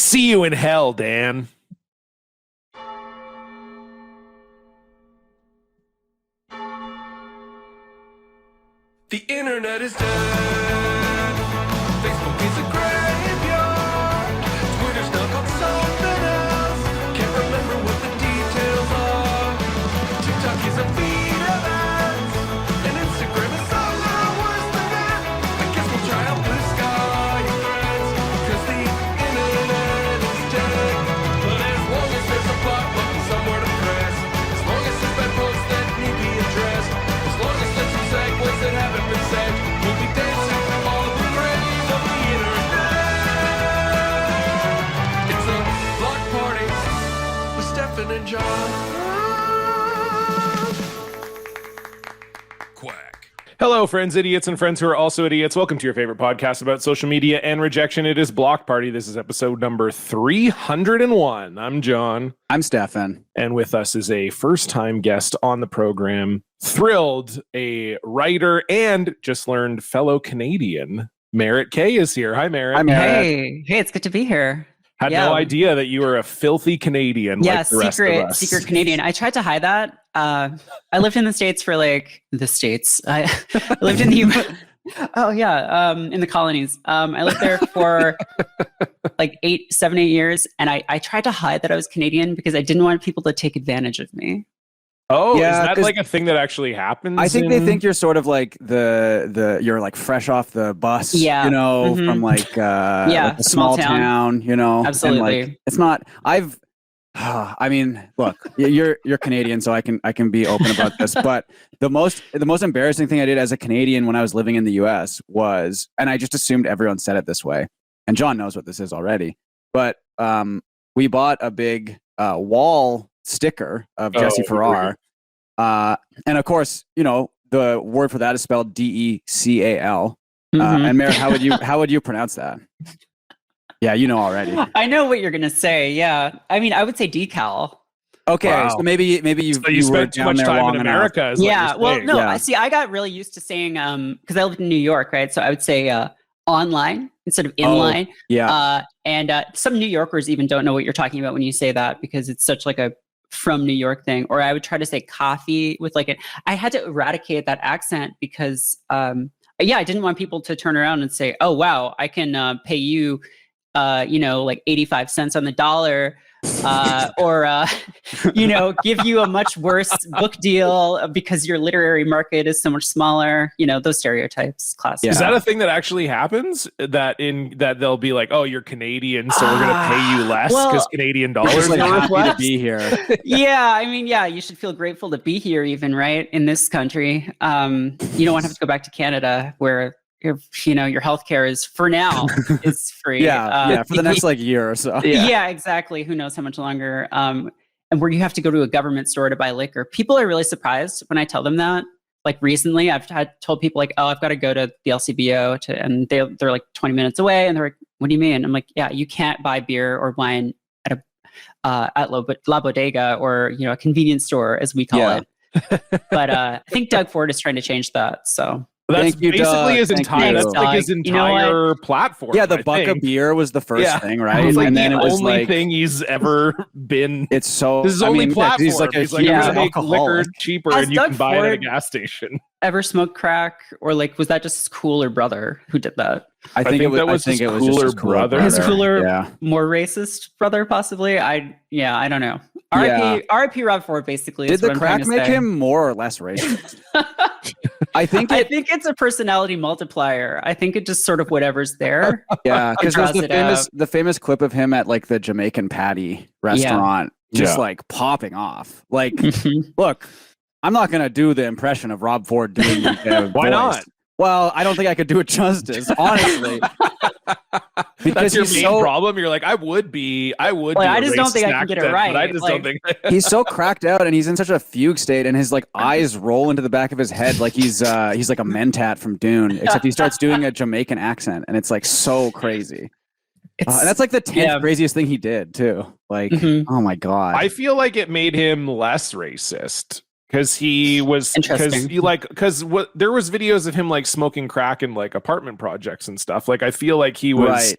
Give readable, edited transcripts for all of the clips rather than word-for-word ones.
See you in hell, Dan. The internet is dead. Facebook is a graveyard. Twitter's now called something else. Can't remember what the details are. TikTok is a feed of ads. And Instagram is somehow worse than that. I guess we'll try out Bluesky and Threads. Cause the internet is dead. But as long as there's a block button somewhere to press, as long as there's bad posts that need be addressed, as long as there's some segues that haven't been said, we'll be dancing all over the grave of the internet. It's a block party with Stefan and John. Quack. Hello, friends, idiots, and friends who are also idiots. Welcome to your favorite podcast about social media and rejection. It is Block Party. This is episode number 301. I'm John. I'm Stefan. And with us is a first-time guest on the program, Thrilled, a writer and just learned fellow Canadian. Merritt K is here. Hi, Merritt. Hi, Merritt. Hey, it's good to be here. Had no idea that you were a filthy Canadian like the rest of us. Secret Canadian. I tried to hide that. I lived in the States for the States. I lived in the U.S. Oh, yeah. In the colonies. I lived there for like 7, 8 years. And I tried to hide that I was Canadian because I didn't want people to take advantage of me. Oh, yeah, is that like a thing that actually happens? I think they think you're sort of like you're like fresh off the bus, from like a small town, Absolutely. And like, it's not. I mean, look, you're Canadian, so I can be open about this. But the most embarrassing thing I did as a Canadian when I was living in the U.S. was, and I just assumed everyone said it this way, and John knows what this is already. But we bought a big wall sticker of Jesse Farrar. And of course, the word for that is spelled DECAL. And Merritt, how would you pronounce that? Yeah, you know already. I know what you're gonna say. Yeah, I mean, I would say decal. Okay, wow. So maybe you spent too much time in America. Yeah, well, no, I see. I got really used to saying because I lived in New York, right? So I would say online instead of inline. And some New Yorkers even don't know what you're talking about when you say that because it's such like a from New York thing. Or I would try to say coffee with I had to eradicate that accent because I didn't want people to turn around and say, oh wow, I can pay you like 85 cents on the dollar or give you a much worse book deal because your literary market is so much smaller, those stereotypes. Classic. Yeah. Is that a thing that actually happens, that they'll be like, oh, you're Canadian, so we're gonna pay you less because Canadian dollars like are happy to be here? Yeah, I mean, you should feel grateful to be here even, right, in this country. You don't want to have to go back to Canada where your healthcare is for now is free. for the next year or so. Yeah, exactly. Who knows how much longer? And where you have to go to a government store to buy liquor. People are really surprised when I tell them that. Like recently, I've told people like, oh, I've got to go to the LCBO and they're like 20 minutes away, and they're like, what do you mean? I'm like, yeah, you can't buy beer or wine at La Bodega or a convenience store as we call it. But I think Doug Ford is trying to change that. So. That's basically his entire. That's like his entire platform. Yeah, the buck of beer was the first thing, right? It's like and then the it was only thing he's ever been. It's so. This is only platform. He's like, I'm gonna make liquor cheaper, and you can buy it at a gas station. Ever smoked crack, or was that just his cooler brother who did that? I think it was his cooler brother. His cooler, more racist brother, possibly. I don't know. R.I.P. Rob Ford. Basically, did the crack make him more or less racist? I think it's a personality multiplier. I think it just sort of whatever's there. Yeah, because there's the famous clip of him at the Jamaican Patty restaurant, just popping off. Look, I'm not gonna do the impression of Rob Ford doing the Why not? Well, I don't think I could do it justice, honestly. Because that's your main problem. You're like, I would. I just don't think I can get it right. But I just don't think he's so cracked out, and he's in such a fugue state, and his eyes roll into the back of his head like he's like a mentat from Dune, except he starts doing a Jamaican accent, and it's so crazy. And that's the 10th craziest thing he did too. Oh my god! I feel like it made him less racist. Because there was videos of him smoking crack in apartment projects and stuff. I feel like he was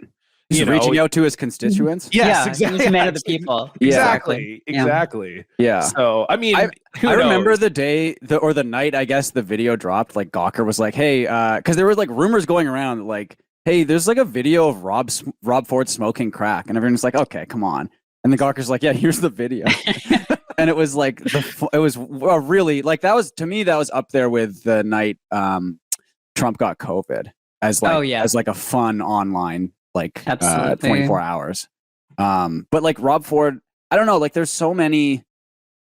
He's reaching out to his constituents. Yes, yeah, exactly. He's a man of the people. Exactly. Yeah. Exactly. Yeah. So, I mean, I remember the day or the night, I guess, the video dropped. Like Gawker was like, "Hey," because there were like rumors going around, like, "Hey, there's like a video of Rob Ford smoking crack," and everyone's like, "Okay, come on." And the Gawker's like, "Yeah, here's the video," and it was like it was really like that was to me that was up there with the night Trump got COVID as like as like a fun online like 24 hours. But like Rob Ford, I don't know, like there's so many.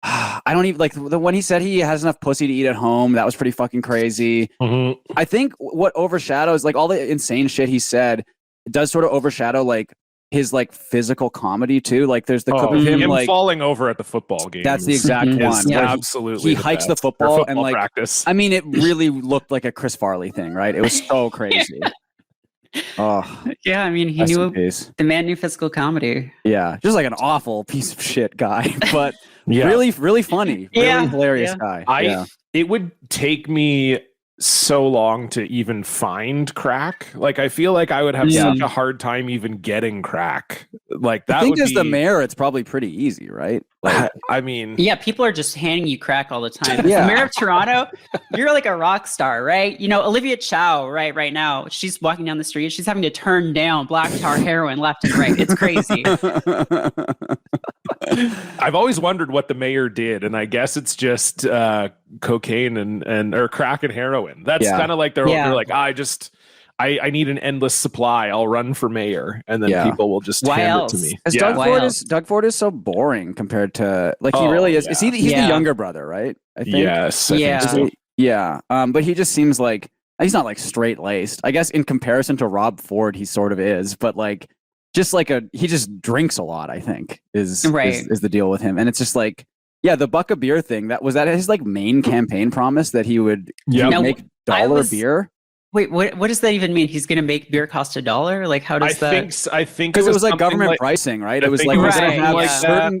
I don't even like when he said he has enough pussy to eat at home. That was pretty fucking crazy. Mm-hmm. I think what overshadows like all the insane shit he said does sort of overshadow like his like physical comedy too. Like there's the clip of him like falling over at the football game. That's the exact one. Yeah, absolutely. He hikes the football and like practice. I mean, it really looked like a Chris Farley thing, right? It was so crazy. Oh yeah, I mean, he knew the man knew physical comedy. Yeah, just like an awful piece of shit guy, but really funny, really hilarious guy. It would take me so long to even find crack. Like I feel like I would have such a hard time even getting crack. Like that. I think as the mayor, it's probably pretty easy, right? Like, I mean, yeah, people are just handing you crack all the time. The mayor of Toronto, you're like a rock star, right? You know, Olivia Chow, right now, she's walking down the street, she's having to turn down black tar heroin left and right. It's crazy. I've always wondered what the mayor did, and I guess it's just cocaine and or crack and heroin. That's kind of like they're like, I need an endless supply. I'll run for mayor, and then people will just hand it to me. Doug Ford is so boring compared to like he really is. He's the younger brother, right? I think. Yes. I think so. Yeah. But he just seems like he's not like straight laced. I guess in comparison to Rob Ford, he sort of is, but like just like he just drinks a lot. I think is the deal with him, and it's just like the buck of beer thing. That his like main campaign promise that he would make dollar beer. Wait, what does that even mean? He's going to make beer cost $1? Like, how does that? I think because it was like government pricing, right? It was like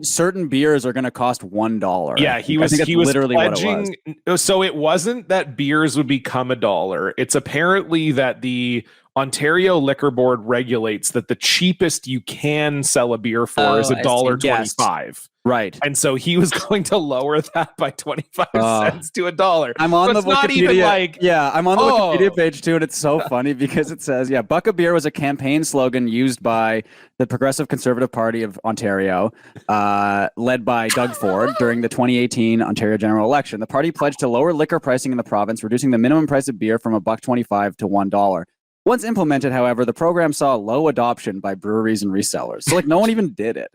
certain beers are going to cost $1. Yeah, he was literally pledging. So it wasn't that beers would become $1. It's apparently that the Ontario Liquor Board regulates that the cheapest you can sell a beer for is $1.25. Right. And so he was going to lower that by 25 cents to $1. I'm on the Wikipedia. I'm on the Wikipedia page too, and it's so funny because it says, Buck of Beer was a campaign slogan used by the Progressive Conservative Party of Ontario, led by Doug Ford during the 2018 Ontario general election. The party pledged to lower liquor pricing in the province, reducing the minimum price of beer from $1.25 to $1. Once implemented, however, the program saw low adoption by breweries and resellers. So like no one even did it.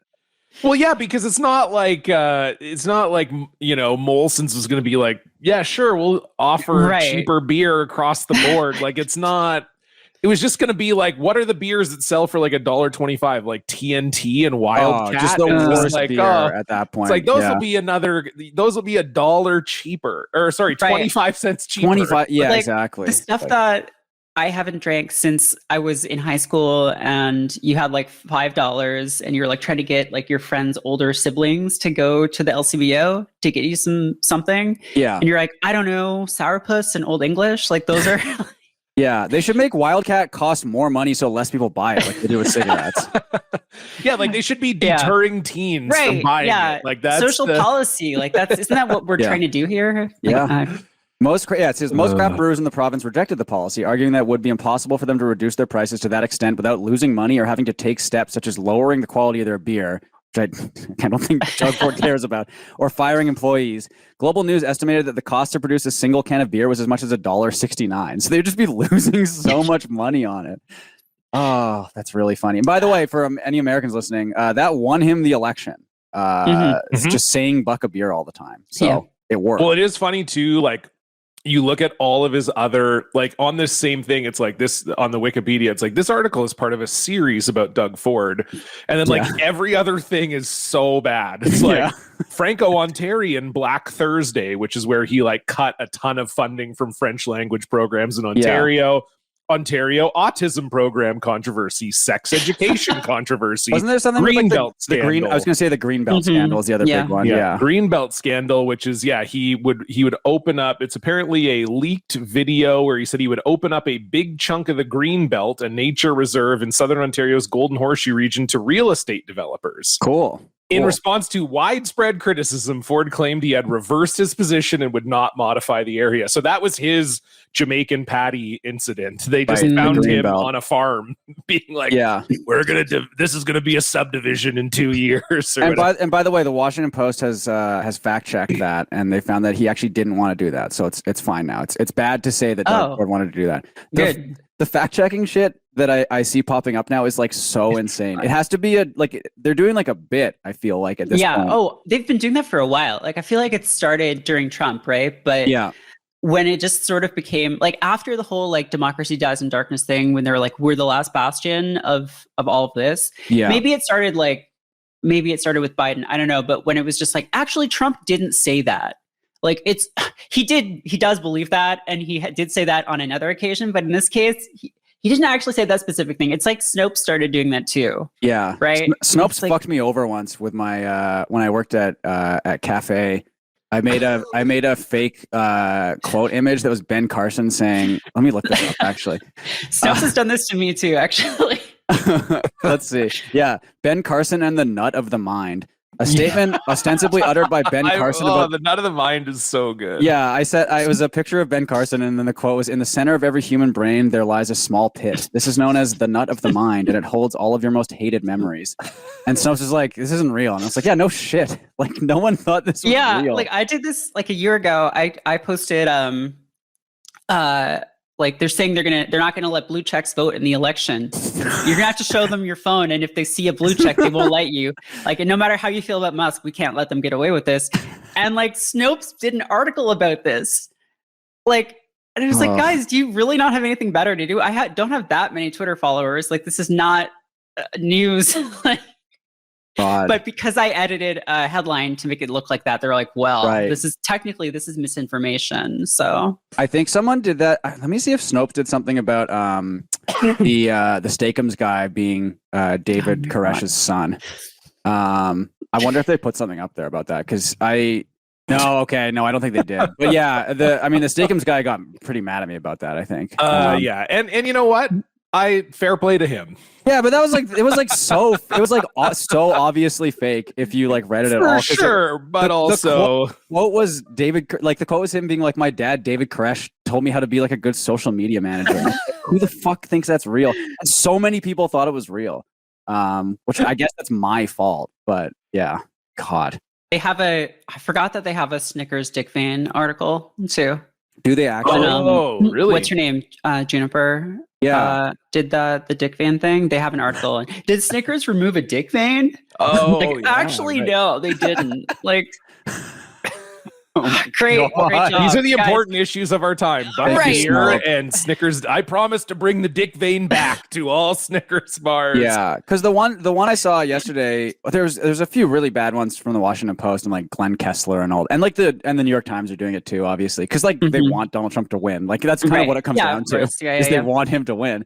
Well, yeah, because it's not like Molson's was going to be like, yeah, sure, we'll offer cheaper beer across the board. Like it's not. It was just going to be like, what are the beers that sell for like $1.25? Like TNT and Wildcat. Just the worst beer at that point. It's like those will be $1 cheaper, or sorry, 25 cents cheaper. 25, yeah, like, exactly. The stuff that I haven't drank since I was in high school, and you had like $5 and you're like trying to get like your friends' older siblings to go to the LCBO to get you something. Yeah. And you're like, I don't know, Sourpuss and Old English. Like those are. Yeah. They should make Wildcat cost more money so less people buy it like they do with cigarettes. Yeah. Like they should be deterring teens from buying it. Like that's social policy. Like isn't that what we're trying to do here? Like, it says most craft brewers in the province rejected the policy, arguing that it would be impossible for them to reduce their prices to that extent without losing money or having to take steps such as lowering the quality of their beer, which I don't think Doug Ford cares about, or firing employees. Global News estimated that the cost to produce a single can of beer was as much as $1.69. So they'd just be losing so much money on it. Oh, that's really funny. And by the way, for any Americans listening, that won him the election. It's just saying buck of beer all the time. So it worked. Well, it is funny too, like, you look at all of his other, like on this same thing, it's like this on the Wikipedia, it's like this article is part of a series about Doug Ford. And then like every other thing is so bad. It's like Franco-Ontarian Black Thursday, which is where he like cut a ton of funding from French language programs in Ontario. Ontario autism program controversy, sex education controversy. Wasn't there something Green with belt the green? I was going to say the green belt scandal is the other big one. Yeah. Green belt scandal, which is he would open up. It's apparently a leaked video where he said he would open up a big chunk of the green belt, a nature reserve in southern Ontario's Golden Horseshoe region, to real estate developers. Cool. In response to widespread criticism, Ford claimed he had reversed his position and would not modify the area. So that was his Jamaican patty incident. They just found him on a farm being like, we're going to, this is going to be a subdivision in 2 years. And by the way, the Washington Post has fact checked that, and they found that he actually didn't want to do that. So it's fine now. It's bad to say that Doug Ford wanted to do that. Good. The fact checking shit that I see popping up now is like so insane. It has to be they're doing like a bit, I feel like, at this point. Oh, they've been doing that for a while. Like I feel like it started during Trump, right? But when it just sort of became like after the whole like democracy dies in darkness thing, when they were like, we're the last bastion of all of this. Yeah. Maybe it started with Biden. I don't know. But when it was just like, actually, Trump didn't say that. Like he does believe that, and he did say that on another occasion, but in this case, he didn't actually say that specific thing. It's like Snopes started doing that too. Yeah, right. Snopes fucked me over once with my when I worked at Cafe. I made a fake quote image that was Ben Carson saying, "Let me look this up." Actually, Snopes has done this to me too. Actually, let's see. Yeah, Ben Carson and the nut of the mind. A statement ostensibly uttered by Ben Carson about the nut of the mind is so good. Yeah, I said it was a picture of Ben Carson, and then the quote was, "In the center of every human brain, there lies a small pit. This is known as the nut of the mind, and it holds all of your most hated memories." And Snopes is like, "This isn't real," and I was like, "Yeah, no shit. Like, no one thought this was real." Yeah, like I did this like a year ago. I posted like they're saying they're not gonna let blue checks vote in the election. You're gonna have to show them your phone, and if they see a blue check, they won't let you. Like, and no matter how you feel about Musk, we can't let them get away with this. And like Snopes did an article about this. Like, and it was like, guys, do you really not have anything better to do? I don't have that many Twitter followers. Like, this is not news. Like, but because I edited a headline to make it look like that, they're like, well, this is misinformation. So I think someone did that. Let me see if Snopes did something about the Steakums guy being David Koresh's son. I wonder if they put something up there about that, because I don't think they did. But yeah, the Steakums guy got pretty mad at me about that, I think. And you know what? Fair play to him. Yeah, but that was like so obviously fake if you like read it at all. Sure, but also the quote was the quote was him being like, "My dad, David Koresh, told me how to be like a good social media manager." Like, who the fuck thinks that's real? And so many people thought it was real, which I guess that's my fault. But yeah, God, I forgot that they have a Snickers Dick Van article too. Do they actually? Oh, really? What's your name? Juniper. Yeah. Did the Dick Van thing? They have an article. Did Snickers remove a Dick Van? Oh, actually, no, they didn't. Like, great job. These are the important issues of our time. Here and Snickers. I promise to bring the Dick Van back to all Snickers bars. Yeah, because the one I saw yesterday, there's a few really bad ones from the Washington Post and like Glenn Kessler and all, and the New York Times are doing it too, obviously, because like they want Donald Trump to win. Like that's kind of what it comes down to. They want him to win.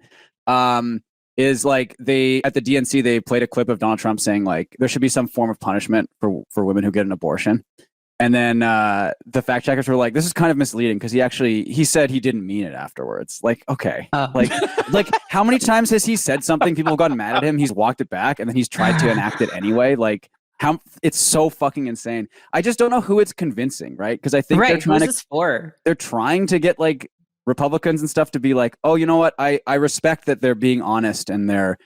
Is like they at the DNC they played a clip of Donald Trump saying like there should be some form of punishment for women who get an abortion. And then the fact checkers were like, "This is kind of misleading because he said he didn't mean it afterwards." Like, okay, like how many times has he said something? People have gotten mad at him. He's walked it back, and then he's tried to enact it anyway. Like, it's so fucking insane. I just don't know who it's convincing, right? Because I think they're trying to get like Republicans and stuff to be like, "Oh, you know what? I respect that they're being honest and they're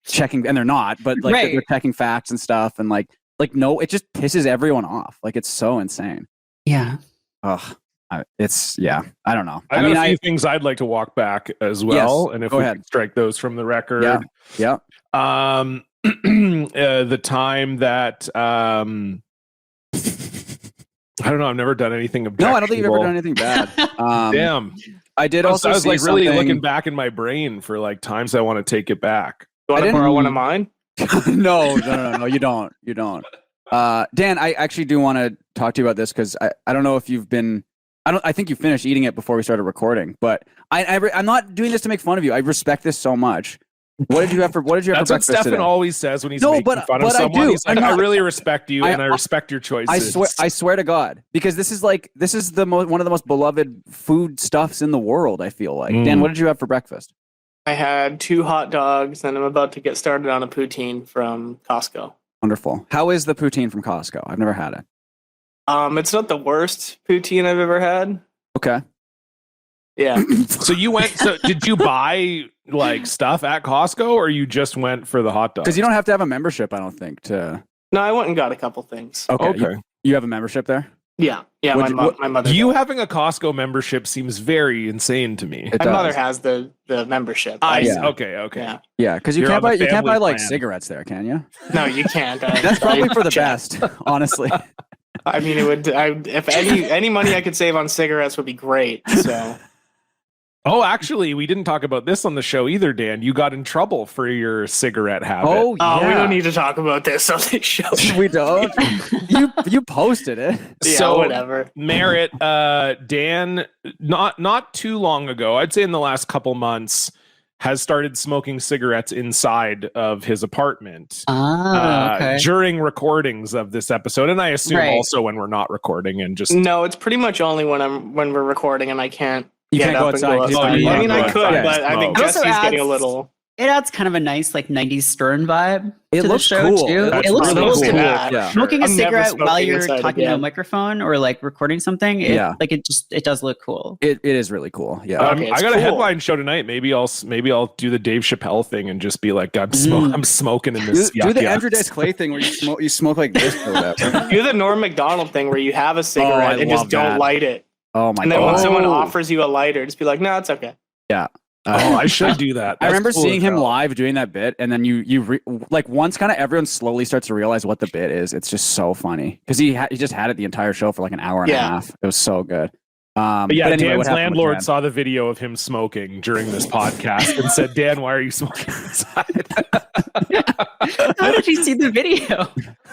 checking, and they're not, but like they're checking facts and stuff, and like." Like, no, it just pisses everyone off. Like, it's so insane. Yeah. Ugh. I don't know. I got a few things I'd like to walk back as well. Yes, and if we could strike those from the record. Yeah. The time that, I don't know. I've never done anything objectionable. No, I don't think you've ever done anything bad. Damn. I did also I was like really something... looking back in my brain for like times I want to take it back. Do you want to borrow one of mine? No, you don't. Dan, I actually do want to talk to you about this because I don't know if you've been I think you finished eating it before we started recording, but I'm not doing this to make fun of you. I respect this so much. What did you have for That's what breakfast Stefan today? always says when he's No, making but- fun of but I someone. do. He's like, I'm I not- really respect you and I respect your choices. I swear to God, because this is one of the most beloved food stuffs in the world. I feel like. Dan, what did you have for breakfast? I had 2 hot dogs, and I'm about to get started on a poutine from Costco. Wonderful. How is the poutine from Costco? I've never had it. It's not the worst poutine I've ever had. Okay. Yeah. So did you buy like stuff at Costco or you just went for the hot dogs? Because you don't have to have a membership, I don't think. To No, I went and got a couple things. Okay. You have a membership there? Yeah. What'd My you- mother. You does. having a Costco membership seems very insane to me. It My does. mother has the membership. Yeah. Okay. Yeah. Yeah, because you You're can't on the buy family like plan. cigarettes there, can you? No, you can't. That's probably for the best, honestly. I mean, it would. If any money I could save on cigarettes would be great. So Oh, actually, we didn't talk about this on the show either, Dan. You got in trouble for your cigarette habit. Oh, yeah. we don't need to talk about this on this show. We don't. You posted it. Yeah, So, whatever. Merritt, Dan, not too long ago, I'd say in the last couple months, has started smoking cigarettes inside of his apartment Okay. during recordings of this episode, and I assume Right. also when we're not recording and just. No, it's pretty much only when we're recording and I can't. You get can't up go and outside. go 'cause outside. you I can't mean, go I could, outside. but I think It also Jesse's getting a adds- little. It adds kind of a nice like 90s Stern vibe It to the looks show cool. too. That's It looks really cool. cool. Yeah. Smoking a I'm never cigarette smoking while you're inside talking to a again. microphone or like recording something, Yeah. it does look cool. It is really cool. Yeah. Okay, I it's got a cool. headline show tonight. Maybe I'll do the Dave Chappelle thing and just be like, I'm smoking in this. Do the yuck. Andrew Dice Clay thing where you smoke like this or whatever. Do the Norm Macdonald thing where you have a cigarette and just love don't that. light it. Oh my And then when god. someone offers you a lighter, just be like, no, it's okay. Oh, I should do that. I That's remember cool seeing as him hell. live doing that bit, and then like once kind of everyone slowly starts to realize what the bit is. It's just so funny because he just had it the entire show for like an hour and a Yeah. half. It was so good. But yeah, but anyway, what Dan's happened with landlord Dan? saw the video of him smoking during this podcast and said, Dan, why are you smoking inside? How did you see the video?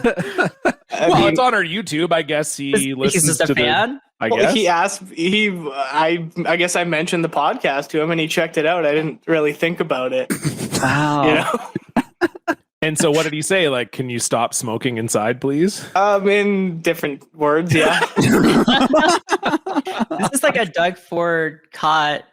Well, it's on our YouTube. I guess he He's listens just a to fan. I Well, guess. he asked. I guess I mentioned the podcast to him, and he checked it out. I didn't really think about it. Wow. You know, And so what did he say? Like, can you stop smoking inside, please? in different words, yeah. This is like a Doug Ford caught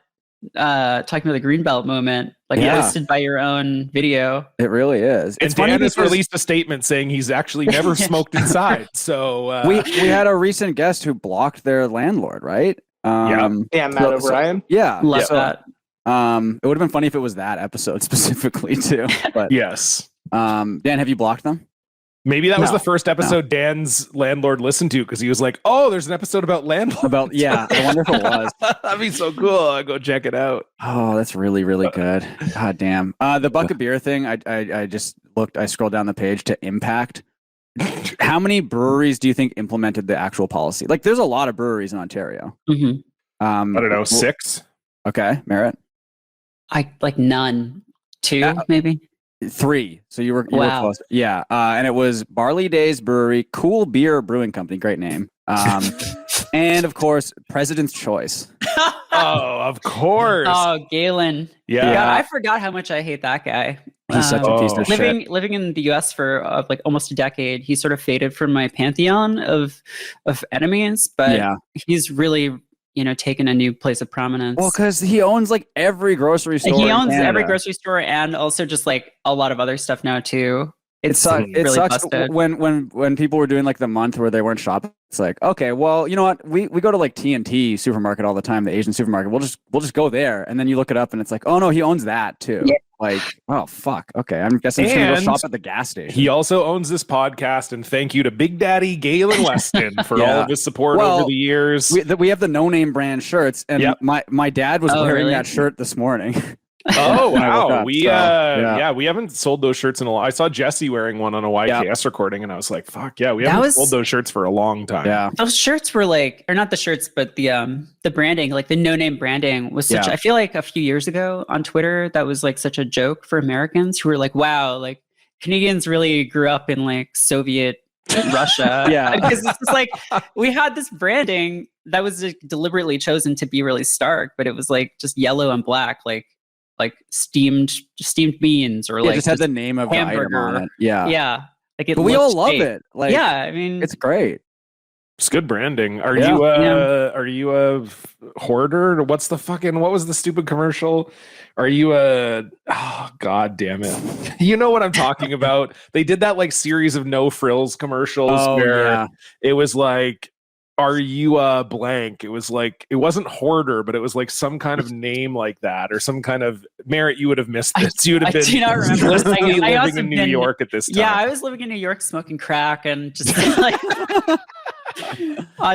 talking about the Greenbelt moment, like Yeah. posted by your own video. It really is. And It's funny Dan has because released a statement saying he's actually never smoked inside. So we had a recent guest who blocked their landlord, right? Yeah, Matt O'Brien. Yeah. Love so, that. It would have been funny if it was that episode specifically too. But yes. Dan, have you blocked them? Maybe that was No. the first episode Dan's landlord listened to because he was like, oh, there's an episode about landlords. I wonder if it was. That'd be so cool. I'll go check it out. Oh, that's really, really good. God damn. The bucket beer thing, I just looked, I scrolled down the page to Impact. How many breweries do you think implemented the actual policy? Like, there's a lot of breweries in Ontario. Mhm. I don't know, 6? Okay, Merritt. I like none. 2 Yeah. maybe. 3. So you were Wow. close. Yeah. And it was Barley Days Brewery, Cool Beer Brewing Company, great name. And of course, President's Choice. Oh, of course. Oh, Galen. yeah. God, I forgot how much I hate that guy. He's such a piece of shit. Living in the U.S. for like almost a decade, he sort of faded from my pantheon of enemies, but Yeah. he's really taken a new place of prominence. Well, because he owns like every grocery store. He in owns Canada. every grocery store and also just like a lot of other stuff now too. It sucks. It really sucks busted. when people were doing like the month where they weren't shopping. It's like, okay, well, you know what? We go to like T&T supermarket all the time, the Asian supermarket. We'll just go there, and then you look it up, and it's like, oh no, he owns that too. Yeah. Like, oh fuck. Okay, I'm guessing I'm just gonna go And shop at the gas station. He also owns this podcast, and thank you to Big Daddy Galen Weston for all Yeah. of his support Well, over the years. we have the no name brand shirts, and Yep. my dad was Oh, wearing really? that shirt this morning. Oh when I woke wow, up, we so, yeah. yeah, we haven't sold those shirts in a while. I saw Jesse wearing one on a YKS recording, and I was like, "Fuck yeah, we That haven't was- sold those shirts for a long time." Yeah, Those shirts were like, or not the shirts, but the branding, like the no name branding was such. Yeah. I feel like a few years ago on Twitter, that was like such a joke for Americans who were like, "Wow, like Canadians really grew up in like Soviet Russia. Yeah. Because it's just like we had this branding that was like, deliberately chosen to be really stark, but it was like just yellow and black, like steamed beans or Yeah, like just had the name of the item hamburger. on it. Yeah. Yeah. Like it But we all looked love fake. it. Like, Yeah, I mean, it's great. It's good branding. Are Yeah. you a hoarder? What was the stupid commercial? Are you god damn it. You know what I'm talking about. They did that like series of no frills commercials where it was like, are you a blank? It was like, it wasn't hoarder, but it was like some kind of name like that, or some kind of Merritt. You would have missed this. You would have been do not remember. blissfully I also living in New been- York at this time. Yeah, I was living in New York smoking crack and just like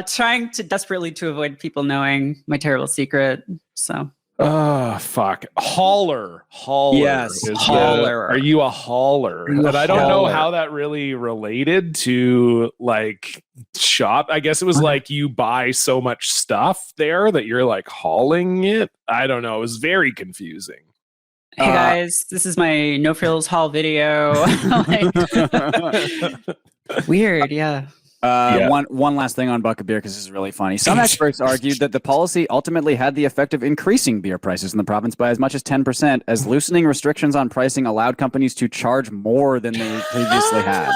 trying to desperately to avoid people knowing my terrible secret. So oh fuck. Hauler. Yes, is hauler. Are you a hauler? Are you a And I don't know hauler? how that really related to like shop. I guess it was like you buy so much stuff there that you're like hauling it. I don't know. It was very confusing. hey guys, this is my no frills haul video. Like, weird, yeah. One last thing on bucket beer, because this is really funny. Some experts argued that the policy ultimately had the effect of increasing beer prices in the province by as much as 10%, as loosening restrictions on pricing allowed companies to charge more than they previously had.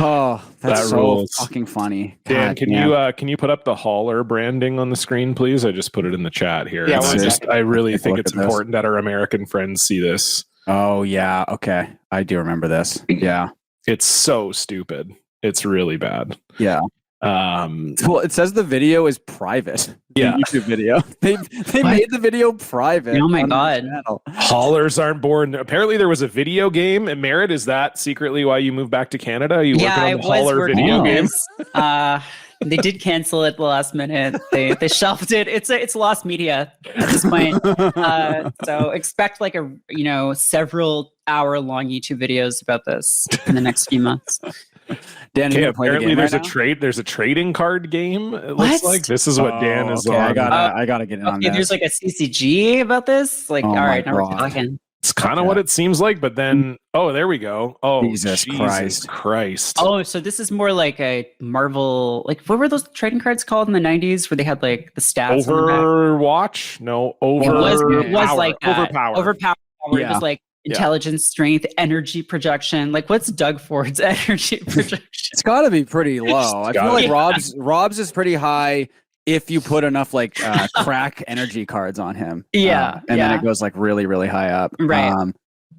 Oh, that's That so rules. fucking funny. Dan, God can damn. you put up the hauler branding on the screen, please? I just put it in the chat here. Yeah, And one second. I really Take a think look it's at this. important that our American friends see this. Oh yeah, okay. I do remember this. Yeah. It's so stupid. It's really bad. Yeah. Well, it says the video is private. The Yeah. YouTube video. They made the video private. Oh my on the God. channel. Haulers aren't born. Apparently, there was a video game. And Merritt, is that secretly why you moved back to Canada? Are you working I on the was Hauler working video on game? this. They did cancel it the last minute. They shelved it. It's lost media at this point. So expect like several hour-long YouTube videos about this in the next few months. Dan, Okay, you play the apparently game there's right a now? trade. There's a trading card game. It looks What? like this is what Dan is okay, on. I gotta get in on Okay, this. there's like a CCG about this. Like, Oh all my right, now we're God. talking. It's kind of what it seems like, but then there we go. Oh, Jesus Christ. Oh, so this is more like a Marvel. Like, what were those trading cards called in the '90s, where they had like the stats on the back? Overwatch? No, It was like that. overpower. Overpower. Where It Yeah. was like intelligence, strength, energy projection. Like, what's Doug Ford's energy projection? It's got to be pretty low. I feel gotta like be. Rob's is pretty high if you put enough like crack energy cards on him. Yeah, and then yeah. it goes like really, really high up. Right.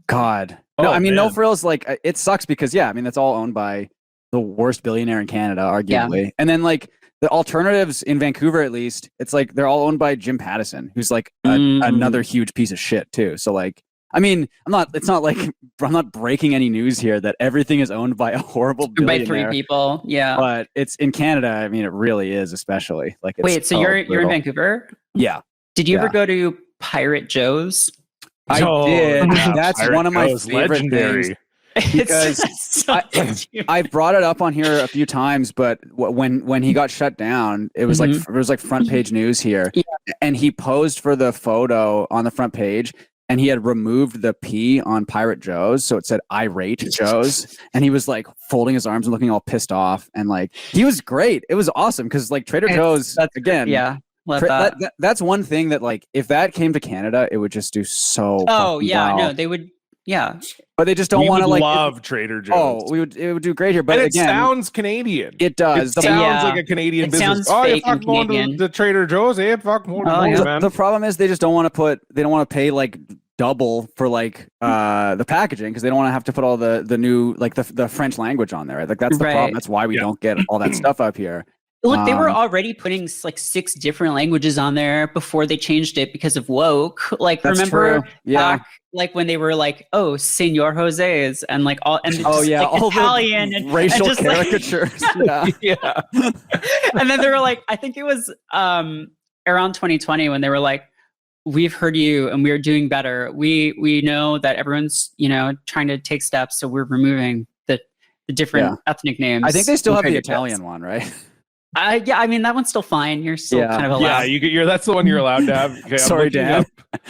God. No, Oh, I mean, No man. Frills, like it sucks because I mean that's all owned by the worst billionaire in Canada, arguably. And then like the alternatives in Vancouver, at least, it's like they're all owned by Jim Pattison, who's like another huge piece of shit too. So like, I mean, it's not like I'm not breaking any news here that everything is owned by a horrible By billionaire. 3 people. Yeah. But it's in Canada. I mean, it really is, especially like. It's Wait, so you're in brutal. Vancouver? Yeah, Did you ever Yeah. go to Pirate Joe's? I Oh, did. yeah, That's Pirate one of my Joe's favorite legendary. things. Because I've brought it up on here a few times, but when he got shut down, it was Mhm. like front page news here, Yeah. and he posed for the photo on the front page. And he had removed the P on Pirate Joe's, so it said "Irate Joe's," and he was like folding his arms and looking all pissed off, and like he was great. It was awesome because like Trader Joe's again, yeah. Love Tra- that. that's one thing that like if that came to Canada, it would just do so. Oh fucking yeah, well. no, they would. Yeah, But they just don't We want to would like. love Trader Joe's. Oh, it would do great here, but and it again, sounds Canadian. it does. It The- sounds Yeah. like a Canadian It business. sounds Oh, you fake and fuck more to Canadian. the Trader Joe's. Eh? Fuck more to Oh, those, yeah. man. The problem is they just don't want to pay like double for like the packaging because they don't want to have to put all the new like the French language on there. Right? Like that's the problem. Right. That's why we Yeah. don't get all that stuff up here. look, they were Um, already putting like 6 different languages on there before they changed it because of woke. Like, That's remember true. Yeah. back like when they were like, "Oh, Senor Jose's," and like all and Oh just, yeah, like, all Italian the and racial and just, like- caricatures. Yeah. yeah. and then they were like, I think it was around 2020 when they were like, we've heard you and we're doing better. We know that everyone's trying to take steps, so we're removing the different ethnic names. I think they still have the Trader Joe's. Italian one, right? Yeah, I mean that one's still fine. You're still Yeah. kind of Yeah, allowed. you're that's the one you're allowed to have. Okay, Sorry, looking Dan.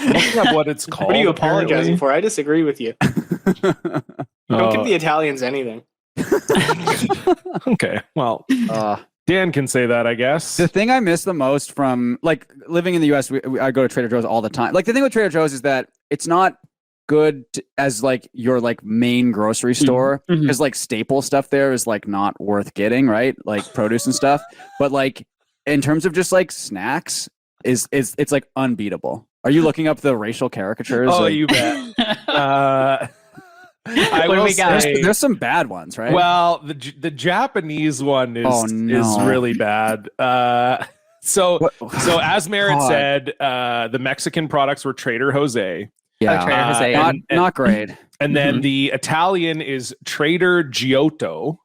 looking up what it's called. What are you apologizing apparently. for? I disagree with you. Don't Oh, give the Italians anything. Okay, well, Dan can say that, I guess. The thing I miss the most from like living in the US, I go to Trader Joe's all the time. Like the thing with Trader Joe's is that it's not good as like your like main grocery store because like staple stuff there is like not worth getting, right? Like produce and stuff. But like in terms of just like snacks, it's like unbeatable. Are you looking up the racial caricatures? Oh, you bet. I will say there's some bad ones, right? Well, the Japanese one is really bad. So as Merritt said, the Mexican products were Trader Jose. Yeah, Trader Jose, not great. And then the Italian is Trader Giotto.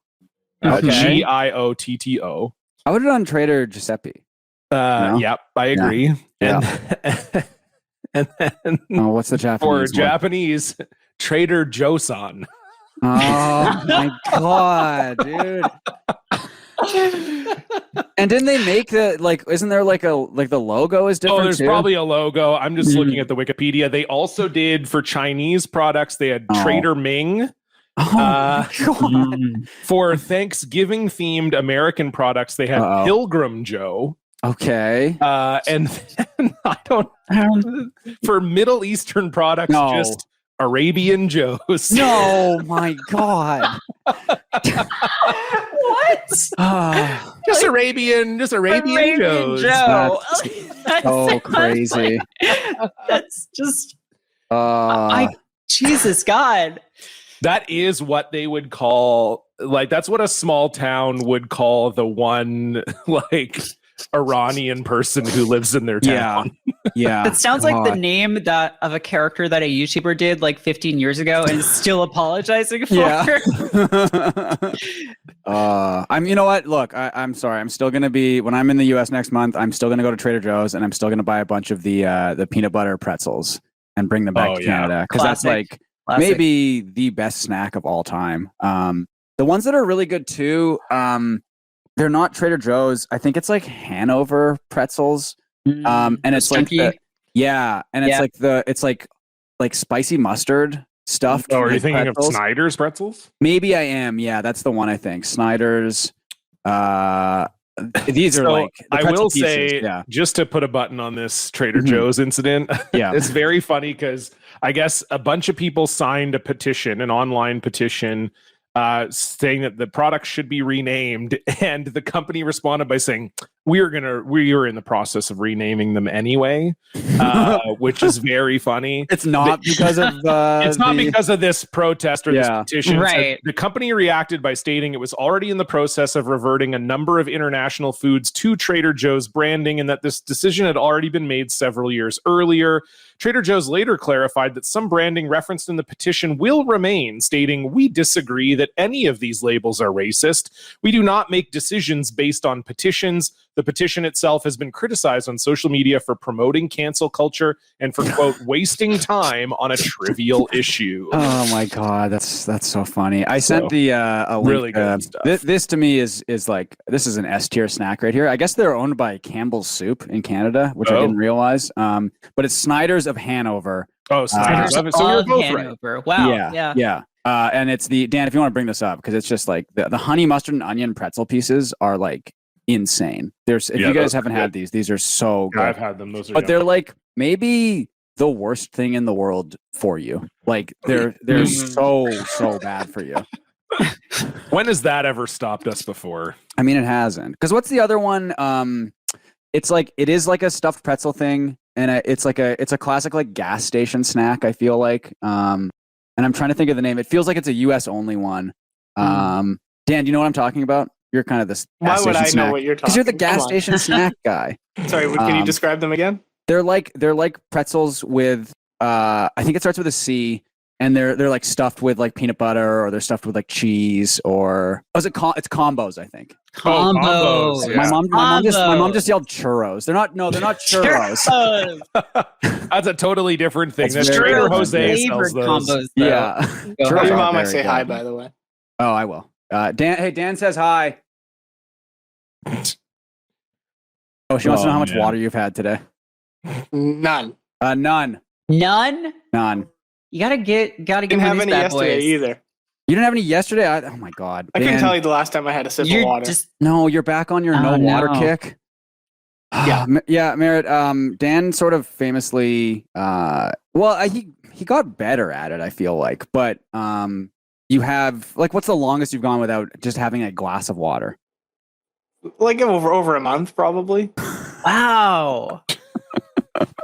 Okay. Giotto. I would have done Trader Giuseppe. Yep, I agree. Yeah. And then what's the Japanese for one? Japanese, Trader Joseon. Oh my god, dude. And didn't they make the like? Isn't there like the logo is different? Oh, there's too? probably a logo. I'm just looking at the Wikipedia. They also did for Chinese products. They had Trader Ming. Oh god. For Thanksgiving themed American products, they had Pilgrim Joe. Okay. And then for Middle Eastern products, just Arabian Joe's. No, my god. What? Just Arabian Joe's. Joe. That's so crazy. That's just. Jesus God. That is what they would call, like, that's what a small town would call the one, like, Iranian person who lives in their town. Yeah. That sounds like the name of a character that a YouTuber did like 15 years ago and is still apologizing for. Yeah. You know what? Look, I'm sorry. I'm still going to be, when I'm in the US next month, I'm still going to go to Trader Joe's and I'm still going to buy a bunch of the peanut butter pretzels and bring them back to Canada. Because that's like maybe the best snack of all time. The ones that are really good too, they're not Trader Joe's. I think it's like Hanover pretzels. And it's chunky. like it's like spicy mustard stuffed. Oh, are you thinking pretzels. of Snyder's pretzels? Maybe I am. Yeah, that's the one I think. Snyder's. These are like the I will pieces. say, just to put a button on this Trader Joe's incident, it's very funny because I guess a bunch of people signed a petition, an online petition, saying that the product should be renamed, and the company responded by saying we were in the process of renaming them anyway, which is very funny. It's not because of because of this protest or this petition. Right. The company reacted by stating it was already in the process of reverting a number of international foods to Trader Joe's branding, and that this decision had already been made several years earlier. Trader Joe's later clarified that some branding referenced in the petition will remain, stating, "We disagree that any of these labels are racist. We do not make decisions based on petitions. The petition itself has been criticized on social media for promoting cancel culture and for, quote, wasting time on a trivial issue." Oh my god, that's so funny. I sent a link, really good stuff. This to me is like, this is an S tier snack right here. I guess they're owned by Campbell's Soup in Canada, which I didn't realize. But it's Snyder's of Hanover. Oh, Snyder's so you're both Hanover. Right. Wow. Yeah. And it's Dan, if you want to bring this up, because it's just like the honey mustard and onion pretzel pieces are like insane. If you guys haven't had these are so good. I've had them. Those are they're like maybe the worst thing in the world for you. Like they're so bad for you. When has that ever stopped us before? I mean, it hasn't. Because what's the other one? It is like a stuffed pretzel thing, and it's a classic like gas station snack. I feel like, and I'm trying to think of the name. It feels like it's a U.S. only one. Dan, do you know what I'm talking about? You're kind of this. Why would I know what you're talking? Because you're the gas station snack guy. Sorry, can you describe them again? They're like pretzels with I think it starts with a C, and they're like stuffed with like peanut butter, or they're stuffed with like cheese, or it's combos, I think. Combos. Yeah. My mom just yelled churros. They're not churros. That's a totally different thing. That's That's Trader Jose flavored sells those. combos. Yeah. Tell your mom I say hi, by the way. Oh, I will. Dan says hi. Oh, she wants to know how much water you've had today. None. None. None? None. You gotta get Didn't one have of any these bad yesterday boys. either. You didn't have any yesterday? Oh my God. I couldn't tell you the last time I had a sip of water. No, you're back on your no water kick. Yeah. Yeah, Merritt. Dan sort of famously, he got better at it, I feel like. But you have, like, what's the longest you've gone without just having a glass of water? Like over a month, probably. Wow.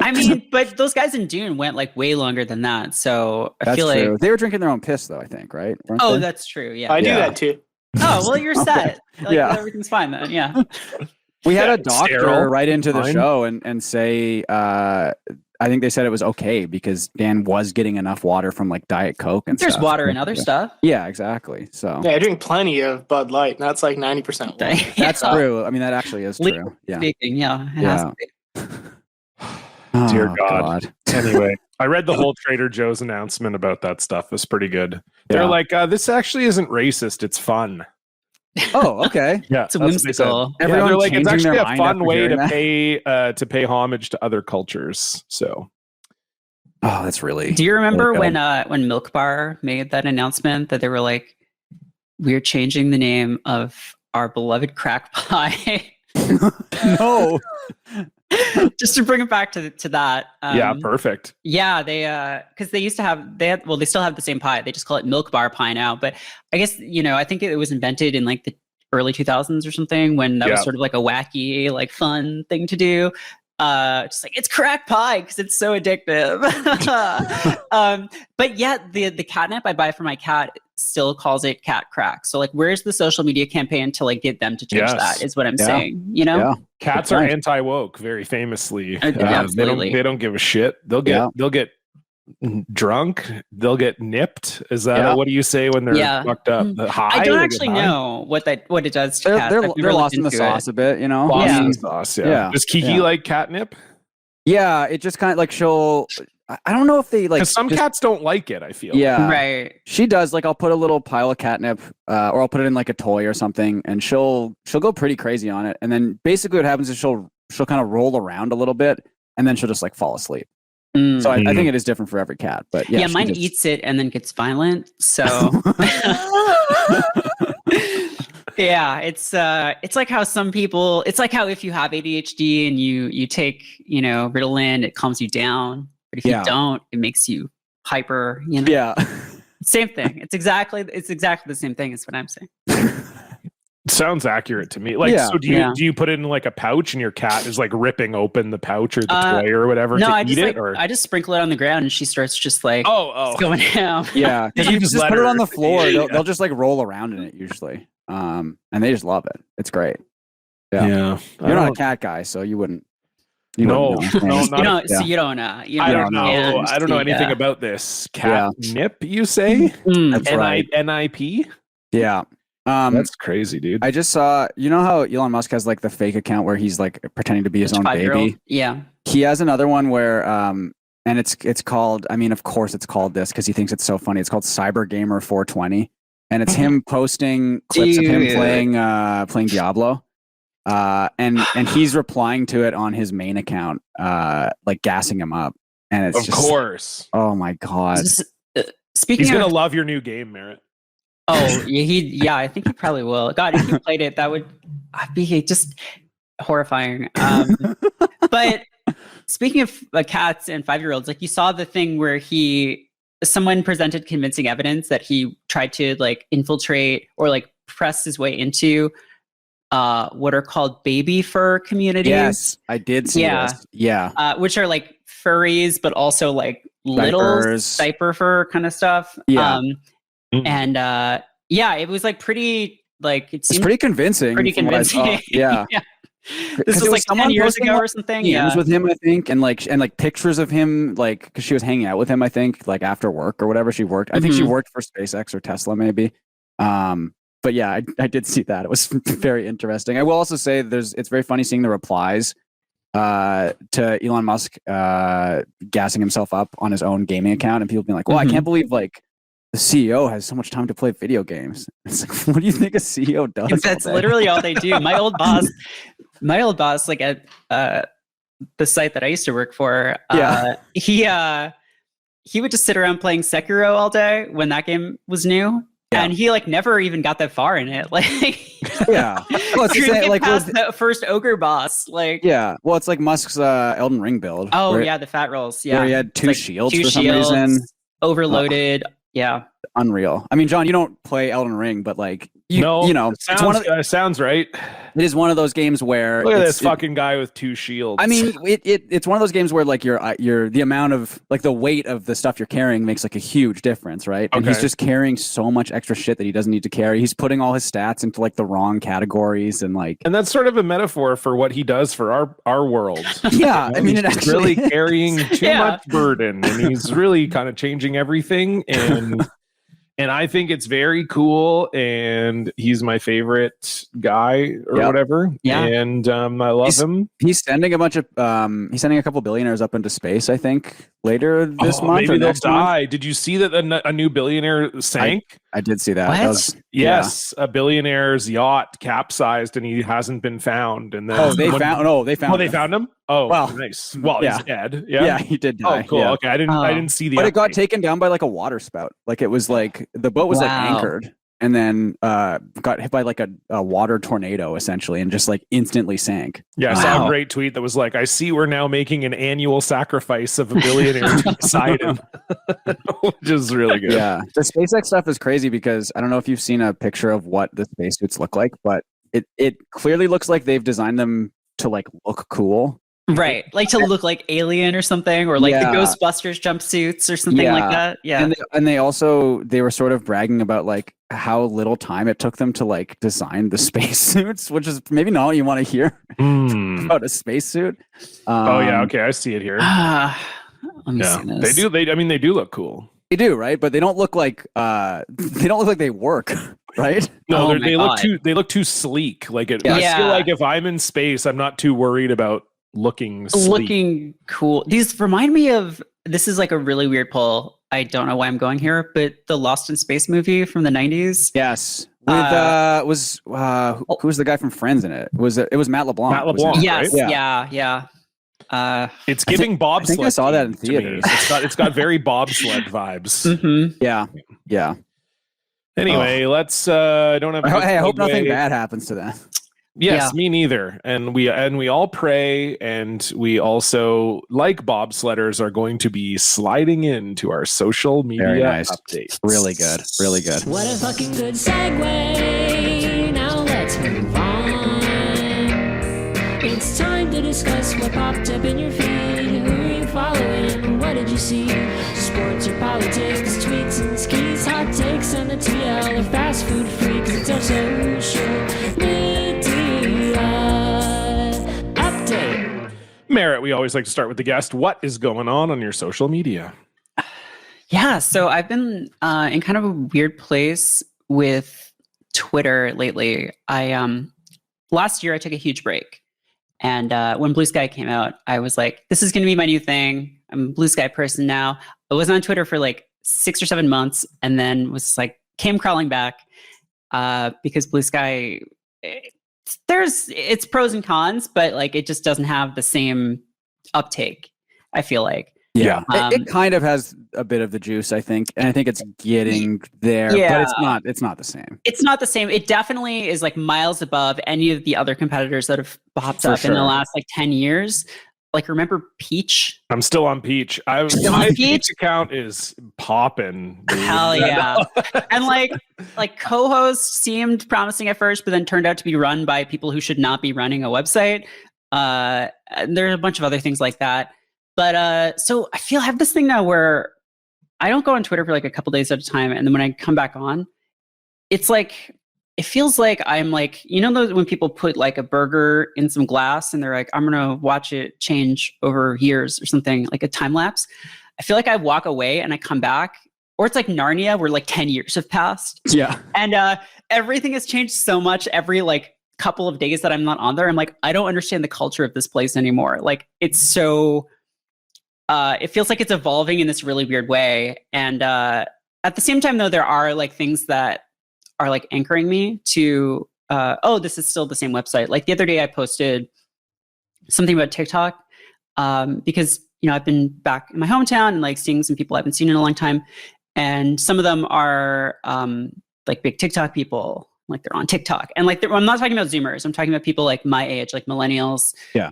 I mean, but those guys in Dune went like way longer than that. So I feel true. like They were drinking their own piss, though, I think, right? Weren't oh, they? that's true. Yeah. I do that too. Oh, well, you're set. Like, Yeah. everything's fine then. Yeah. We had a doctor Sterile. right into the Fine. show and say, I think they said it was okay because Dan was getting enough water from like Diet Coke and There's stuff. water and other stuff. Yeah, exactly. So Yeah, I drink plenty of Bud Light, and that's like 90% water. that's true. I mean, that actually is true. Yeah. Speaking, yeah. It has to be. Dear Oh, God. Anyway, I read the whole Trader Joe's announcement about that stuff. It was pretty good. They're Yeah. like, this actually isn't racist. It's fun. Oh, okay. Yeah, It's a that's what they said. whimsical. Yeah, Everyone they're like, it's changing actually their a mind fun after way hearing to pay homage to other cultures. So Oh, that's really. Do you remember really when Milk Bar made that announcement that they were like, we're changing the name of our beloved crack pie? No. Just to bring it back to that. yeah, perfect. Yeah, they because they still have the same pie. They just call it Milk Bar pie now. But I guess, I think it was invented in like the early 2000s or something when that was sort of like a wacky, like fun thing to do. Just like it's crack pie because it's so addictive. But yet the catnip I buy for my cat still calls it cat crack. So like, where's the social media campaign to like get them to change that? Is what I'm saying. Yeah. Cats are anti-woke, very famously. Absolutely. They don't give a shit. They'll get drunk. They'll get nipped. Is that what do you say when they're fucked up? High? I don't They actually get high? know what it does to cats. They're lost in the sauce a bit, Lost in Yeah. the sauce. Yeah. Yeah. Does Kiki like catnip? Yeah, it just kind of like I don't know if they like. Because some cats don't like it. I feel. Yeah. Right. She does. Like, I'll put a little pile of catnip, or I'll put it in like a toy or something, and she'll go pretty crazy on it. And then basically what happens is she'll kind of roll around a little bit, and then she'll just like fall asleep. So I think it is different for every cat. But yeah, mine eats it and then gets violent. So yeah, it's like how some people. It's like how if you have ADHD and you take Ritalin, it calms you down. But if you don't, it makes you hyper. Yeah. Same thing. It's exactly the same thing as what I'm saying. Sounds accurate to me. Like, so do you put it in like a pouch and your cat is like ripping open the pouch or the toy or whatever no, to I eat just it? like Or I just sprinkle it on the ground and she starts just like oh going down. Yeah, because You you just just let put it her- on the floor. Yeah. They'll just like roll around in it usually, and they just love it. It's great. Yeah, yeah. you're not a cat guy, so you wouldn't. You No, wouldn't know. no, You not don't. yeah. So you don't. I don't know. I don't know anything about this catnip. You say That's right. NIP? Yeah. That's crazy, dude. I just saw. You know how Elon Musk has like the fake account where he's like pretending to be his own baby. Yeah. He has another one where, and it's called. I mean, of course, it's called this because he thinks it's so funny. It's called Cyber Gamer 420, and it's him posting clips of him playing Diablo. And he's replying to it on his main account, like gassing him up. And it's of course. Oh my God. Speaking He's of, gonna love your new game, Merritt. oh, yeah, I think he probably will. God, if you played it, that would be just horrifying. But speaking of cats and 5-year-olds, like you saw the thing where someone presented convincing evidence that he tried to like infiltrate or like press his way into what are called baby fur communities. Yes, I did see this. Yeah. Which are like furries, but also like little Diapers. diaper fur kind of stuff. Yeah. And it was like pretty, like It's pretty convincing. pretty from what I saw. convincing. Yeah. This was it was like 10 someone years posting, ago like, or something. DMs Yeah. with him, I think, and like pictures of him, like because she was hanging out with him, I think, like after work or whatever. She worked. I think she worked for SpaceX or Tesla, maybe. But yeah, I did see that. It was very interesting. I will also say it's very funny seeing the replies to Elon Musk gassing himself up on his own gaming account, and people being like, "Well, I can't believe like the CEO has so much time to play video games." It's like, what do you think a CEO does? That's literally all they do. My old boss, like at the site that I used to work for, he would just sit around playing Sekiro all day when that game was new. and he like never even got that far in it. Like, Yeah. Well, it's the couldn't same, get like past with, the first ogre boss. Like, yeah. Well, it's like Musk's Elden Ring build. oh where, yeah, the fat rolls. Yeah, where he had It's two like shields two for some shields, reason. overloaded. Yeah. Unreal. I mean, John, you don't play Elden Ring, but like you know, it's one of sounds right. it is one of those games where Look at this fucking guy with two shields. I mean, it's one of those games where like your the amount of like the weight of the stuff you're carrying makes like a huge difference, right? And he's Okay. just carrying so much extra shit that he doesn't need to carry. He's putting all his stats into like the wrong categories and like and that's sort of a metaphor for what he does for our world. yeah, I mean, he's it actually really carrying too Yeah. much burden, and he's really kind of changing everything. And I think it's very cool, and he's my favorite guy or Yep. whatever. Yeah. And I love him. He's sending he's sending a couple billionaires up into space, I think, later this month Maybe or they'll next month. die. Did you see that a new billionaire sank? I did see that. What? That was, Yes, a billionaire's yacht capsized, and he hasn't been found. And then Oh, they found Oh, they they him. found him. Oh, Well, nice. Well, yeah. he's dead. Yeah, Yeah. he did Oh, die. cool. Yeah. Okay, I didn't see the. But it got update. taken down by like a water spout. Like it was like the boat was like Wow. anchored and then got hit by like a water tornado essentially and just like instantly sank. Yeah, I saw Wow. a great tweet that was like, "I see we're now making an annual sacrifice of a billionaire to Poseidon," which is really good. Yeah. The SpaceX stuff is crazy because I don't know if you've seen a picture of what the spacesuits look like, but it clearly looks like they've designed them to like look cool. Right. Like to look like Alien or something, or like Yeah. the Ghostbusters jumpsuits or something Yeah. like that. Yeah. And they were sort of bragging about like how little time it took them to like design the spacesuits, which is maybe not what you want to hear Hmm. about a spacesuit. Oh yeah, okay, I see it here. Let me Yeah, see this. they do. They do look cool. They do, right? But they don't look like they work, right? No, Oh they're- my they look too sleek. Like it. Yeah. I feel Yeah. like if I'm in space, I'm not too worried about looking sleek. Looking cool. These remind me of, this is like a really weird pull. I don't know why I'm going here, but the Lost in Space movie from the 90s. Yes. With who was the guy from Friends in it? It was Matt LeBlanc. Matt was LeBlanc. it? Yes. right? Yeah. It's giving bobsled. I think I saw that in to me. theaters. It's got very bobsled vibes. Mhm. Yeah. Anyway, let's. I don't have. a good Hey, I hope nothing segue. bad happens to them. Yes, Yeah. me neither. And we all pray, and we also, like bobsledders, are going to be sliding into our social media Very nice. updates. Really good. Really good. What a fucking good segue. Now let's move on. It's time to discuss what popped up in your feed. Who are you following? What did you see? Sports or politics, tweets and skis, hot takes and the TL or fast food freaks. It's our social media update. Merritt, we always like to start with the guest. What is going on your social media? Yeah. So I've been in kind of a weird place with Twitter lately. Last year I took a huge break. And when Bluesky came out, I was like, this is going to be my new thing. I'm a Bluesky person now. I was on Twitter for like 6 or 7 months and then was like, came crawling back because Bluesky, it's pros and cons, but like it just doesn't have the same uptake, I feel like. Yeah. Um, It kind of has a bit of the juice, I think. And I think it's getting there, Yeah. but it's not the same. It's not the same. It definitely is like miles above any of the other competitors that have popped For up in the sure. last like 10 years. Like, remember Peach? I'm still on Peach. Still on My Peach? Peach account is popping. dude. Hell yeah. And like co-host seemed promising at first, but then turned out to be run by people who should not be running a website. And there are a bunch of other things like that. But so I have this thing now where I don't go on Twitter for like a couple days at a time. And then when I come back on, it's like, it feels like I'm like, you know, those when people put like a burger in some glass and they're like, I'm going to watch it change over years or something, like a time lapse. I feel like I walk away and I come back, or it's like Narnia where like 10 years have passed. Yeah. And everything has changed so much every like couple of days that I'm not on there. I'm like, I don't understand the culture of this place anymore. Like it's so, it feels like it's evolving in this really weird way. And at the same time though, there are like things that are like anchoring me to, this is still the same website. Like the other day I posted something about TikTok because, you know, I've been back in my hometown and like seeing some people I haven't seen in a long time. And some of them are like big TikTok people, like they're on TikTok, and like I'm not talking about Zoomers. I'm talking about people like my age, like millennials. Yeah.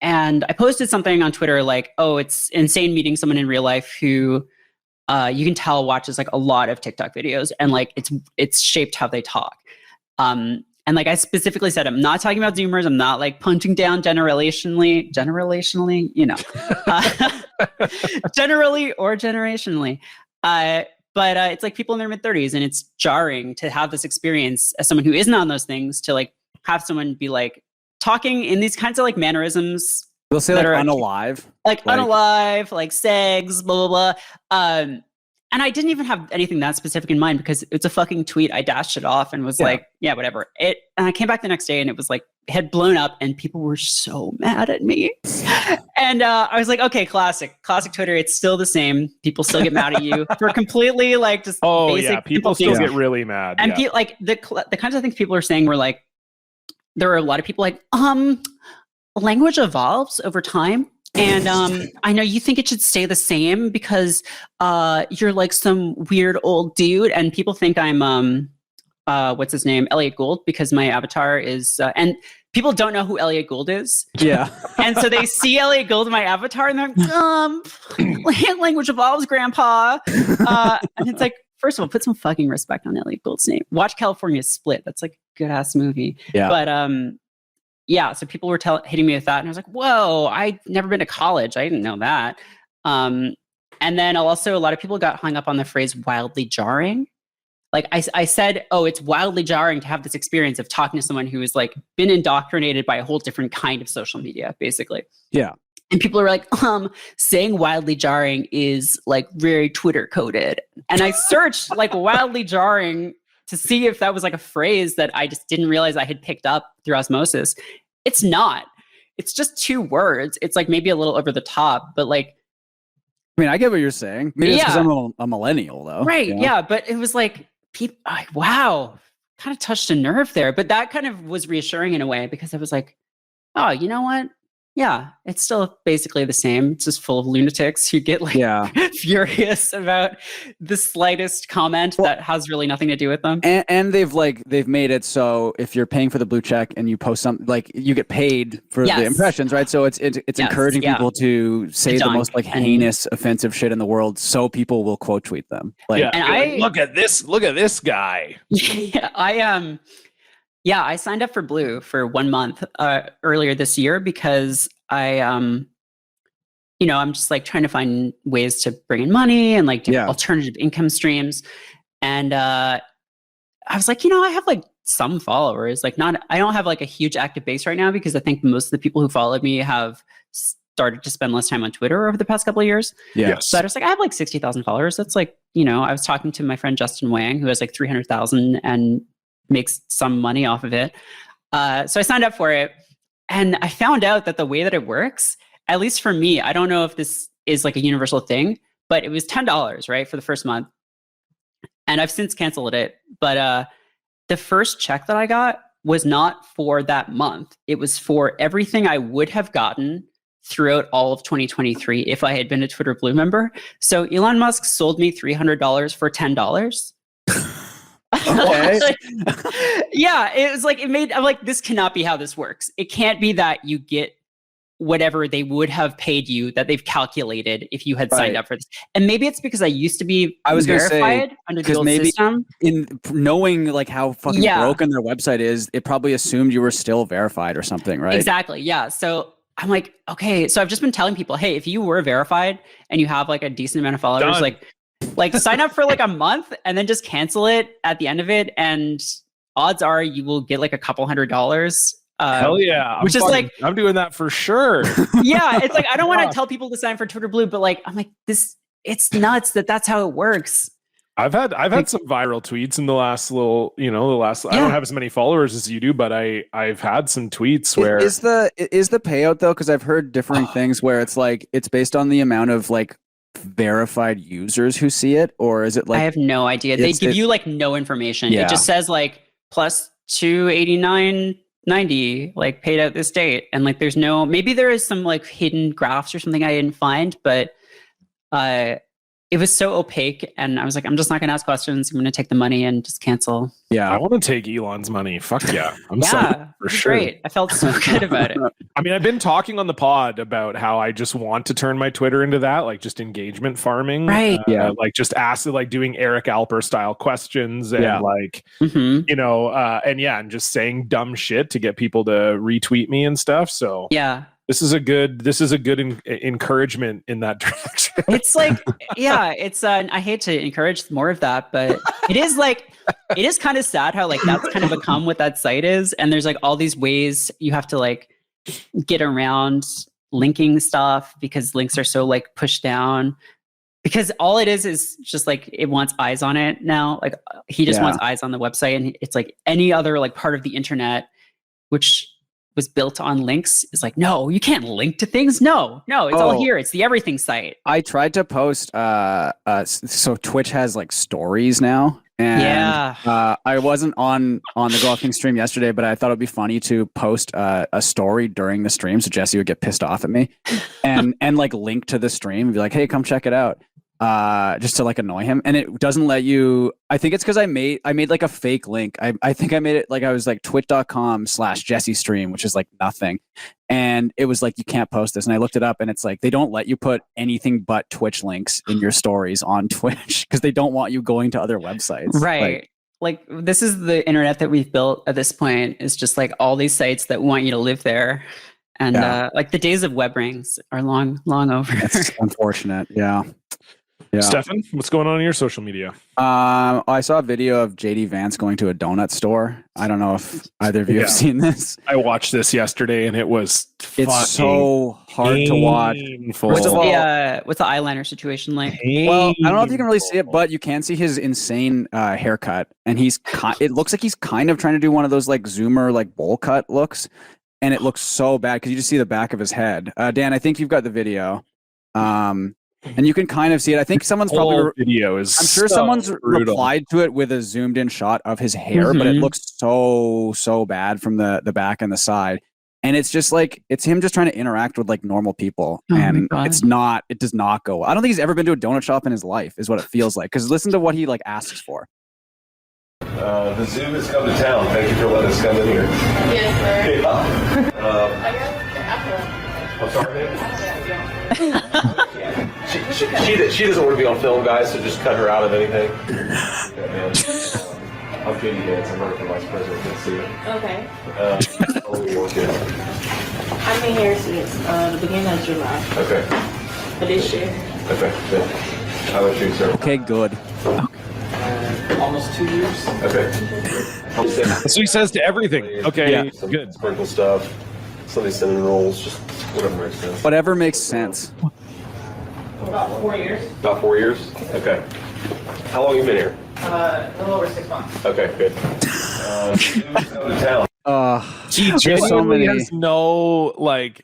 And I posted something on Twitter like, oh, it's insane meeting someone in real life who you can tell watches like a lot of TikTok videos, and like it's shaped how they talk. And like I specifically said, I'm not talking about Zoomers. I'm not like punching down generationally, you know, generally or generationally. But it's like people in their mid-30s, and it's jarring to have this experience as someone who isn't on those things, to like have someone be like talking in these kinds of like mannerisms. They'll say like unalive. Like unalive, like segs, blah, blah, blah. And I didn't even have anything that specific in mind because it's a fucking tweet. I dashed it off and was like, yeah, whatever. And I came back the next day and it was like, it had blown up and people were so mad at me. And I was like, okay, classic Twitter. It's still the same. People still get mad at you for completely like just basic people still get really mad. And like the kinds of things people are saying were like, there were a lot of people like, language evolves over time. And I know you think it should stay the same because you're like some weird old dude, and people think I'm what's his name, Elliot Gould, because my avatar is and people don't know who Elliot Gould is. Yeah, and so they see Elliot Gould in my avatar, and they're like, language evolves, Grandpa. And it's like, first of all, put some fucking respect on Elliot Gould's name. Watch California Split. That's like a good ass movie. Yeah, but yeah, so people were hitting me with that, and I was like, "Whoa! I'd never been to college. I didn't know that." And then also, a lot of people got hung up on the phrase "wildly jarring." Like I said, "Oh, it's wildly jarring to have this experience of talking to someone who has like been indoctrinated by a whole different kind of social media, basically." Yeah. And people are like, saying wildly jarring is like very Twitter coded. And I searched like wildly jarring to see if that was like a phrase that I just didn't realize I had picked up through osmosis. It's not. It's just two words. It's like maybe a little over the top, but like. I mean, I get what you're saying. Maybe it's because I'm a millennial, though. Right. Yeah. But it was like, people, like, wow, kind of touched a nerve there. But that kind of was reassuring in a way because I was like, oh, you know what? Yeah, it's still basically the same. It's just full of lunatics who get like furious about the slightest comment that has really nothing to do with them. And they've made it so if you're paying for the blue check and you post something, like you get paid for the impressions, right? So it's encouraging people to say the most like heinous, offensive shit in the world, so people will quote tweet them. Like, and look at this guy. Yeah, I signed up for Blue for 1 month earlier this year because I'm just like trying to find ways to bring in money and like do alternative income streams. And I was like, I have like some followers, like I don't have like a huge active base right now because I think most of the people who followed me have started to spend less time on Twitter over the past couple of years. Yes. So I was like, I have like 60,000 followers. That's like, I was talking to my friend Justin Wang, who has like 300,000 and makes some money off of it. So I signed up for it and I found out that the way that it works, at least for me, I don't know if this is like a universal thing, but it was $10, right, for the first month. And I've since canceled it. But the first check that I got was not for that month. It was for everything I would have gotten throughout all of 2023 if I had been a Twitter Blue member. So Elon Musk sold me $300 for $10. Okay. Yeah, it was like I'm like, this cannot be how this works. It can't be that you get whatever they would have paid you that they've calculated if you had signed up for this. And maybe it's because I used to be verified under the old system. In knowing like how fucking broken their website is, it probably assumed you were still verified or something, right? Exactly. Yeah. So I'm like, okay. So I've just been telling people, hey, if you were verified and you have like a decent amount of followers, like sign up for like a month and then just cancel it at the end of it. And odds are you will get like a couple $100. Hell yeah. I'm doing that for sure. Yeah. It's like, I don't want to tell people to sign for Twitter Blue, but like, I'm like, it's nuts that's how it works. I've had some viral tweets in the last I don't have as many followers as you do, but I've had some tweets where is the payout though? Cause I've heard differing things where it's like, it's based on the amount of like verified users who see it, or is it like, I have no idea. They give you like no information. It just says like plus 289.90 like paid out this date, and like there's no, maybe there is some like hidden graphs or something I didn't find, but it was so opaque, and I was like, I'm just not going to ask questions. I'm going to take the money and just cancel. Yeah. I want to take Elon's money. Fuck yeah. I'm Yeah, sorry for it was sure. great. I felt so good about it. I mean, I've been talking on the pod about how I just want to turn my Twitter into that, like just engagement farming. Right. Yeah. Like just ask, like doing Eric Alper style questions and like, Mhm. you know, and just saying dumb shit to get people to retweet me and stuff. So Yeah. this is a good encouragement in that direction. It's like, yeah, it's I hate to encourage more of that, but it is like, it is kind of sad how like that's kind of become what that site is. And there's like all these ways you have to like get around linking stuff because links are so like pushed down. Because all it is just like it wants eyes on it now. Like he just wants eyes on the website, and it's like any other like part of the internet, which was built on links, is like, no, you can't link to things. No, it's all here. It's the everything site. I tried to post so Twitch has like stories now. And I wasn't on the Golf King stream yesterday, but I thought it'd be funny to post a story during the stream so Jesse would get pissed off at me and like link to the stream and be like, hey, come check it out. Just to like annoy him, and it doesn't let you. I think it's because I made like a fake link. I think I made it like I was like twitch.com/Jesse stream, which is like nothing, and it was like you can't post this. And I looked it up, and it's like they don't let you put anything but Twitch links in your stories on Twitch because they don't want you going to other websites. Right. Like this is the internet that we've built at this point. Is just like all these sites that want you to live there. And like the days of web rings are long over. It's unfortunate. Yeah. Stefan, what's going on in your social media? I saw a video of JD Vance going to a donut store. I don't know if either of you have seen this. I watched this yesterday, and it was it's so hard to watch. What's the eyeliner situation like? Well, I don't know if you can really see it, but you can see his insane haircut, and it looks like he's kind of trying to do one of those like Zoomer like bowl cut looks, and it looks so bad because you just see the back of his head. Dan, I think you've got the video. And you can kind of see it. I think someone's probably video is. I'm sure someone's replied to it with a zoomed in shot of his hair, but it looks so bad from the back and the side. And it's just like it's him just trying to interact with like normal people, and it does not go well. I don't think he's ever been to a donut shop in his life, is what it feels like. Because listen to what he like asks for. The zoo has come to town. Thank you for letting us come in here. Yes, sir. I'm sorry, She doesn't want to be on film, guys, so just cut her out of anything. Yeah, man. I'm JD Vance. I'm running for vice president. Good to see you. Okay. How long are you working? I've been here since the beginning of July Okay. of this year. Okay, good. How about you, sir? Okay, good. Almost 2 years. Okay. That's what he says to everything. Okay, Some good. sprinkle stuff. Some of these cinnamon rolls, just whatever makes sense. Whatever makes sense. About 4 years. About 4 years? Okay. How long have you been here? A little over 6 months. Okay, good. Who's going to town? He there's so genuinely many. has no like.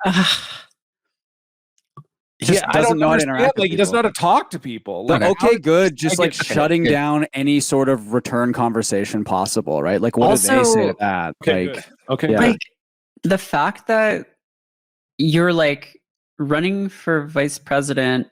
Just I doesn't don't know how to understand. interact with Like he doesn't know people. how to talk to people. Like, Okay, good. Just like okay, shutting down any sort of return conversation possible, right? Like, what do they Also- say to that? Okay, Like, good. Okay, yeah. Like the fact that you're like running for vice president,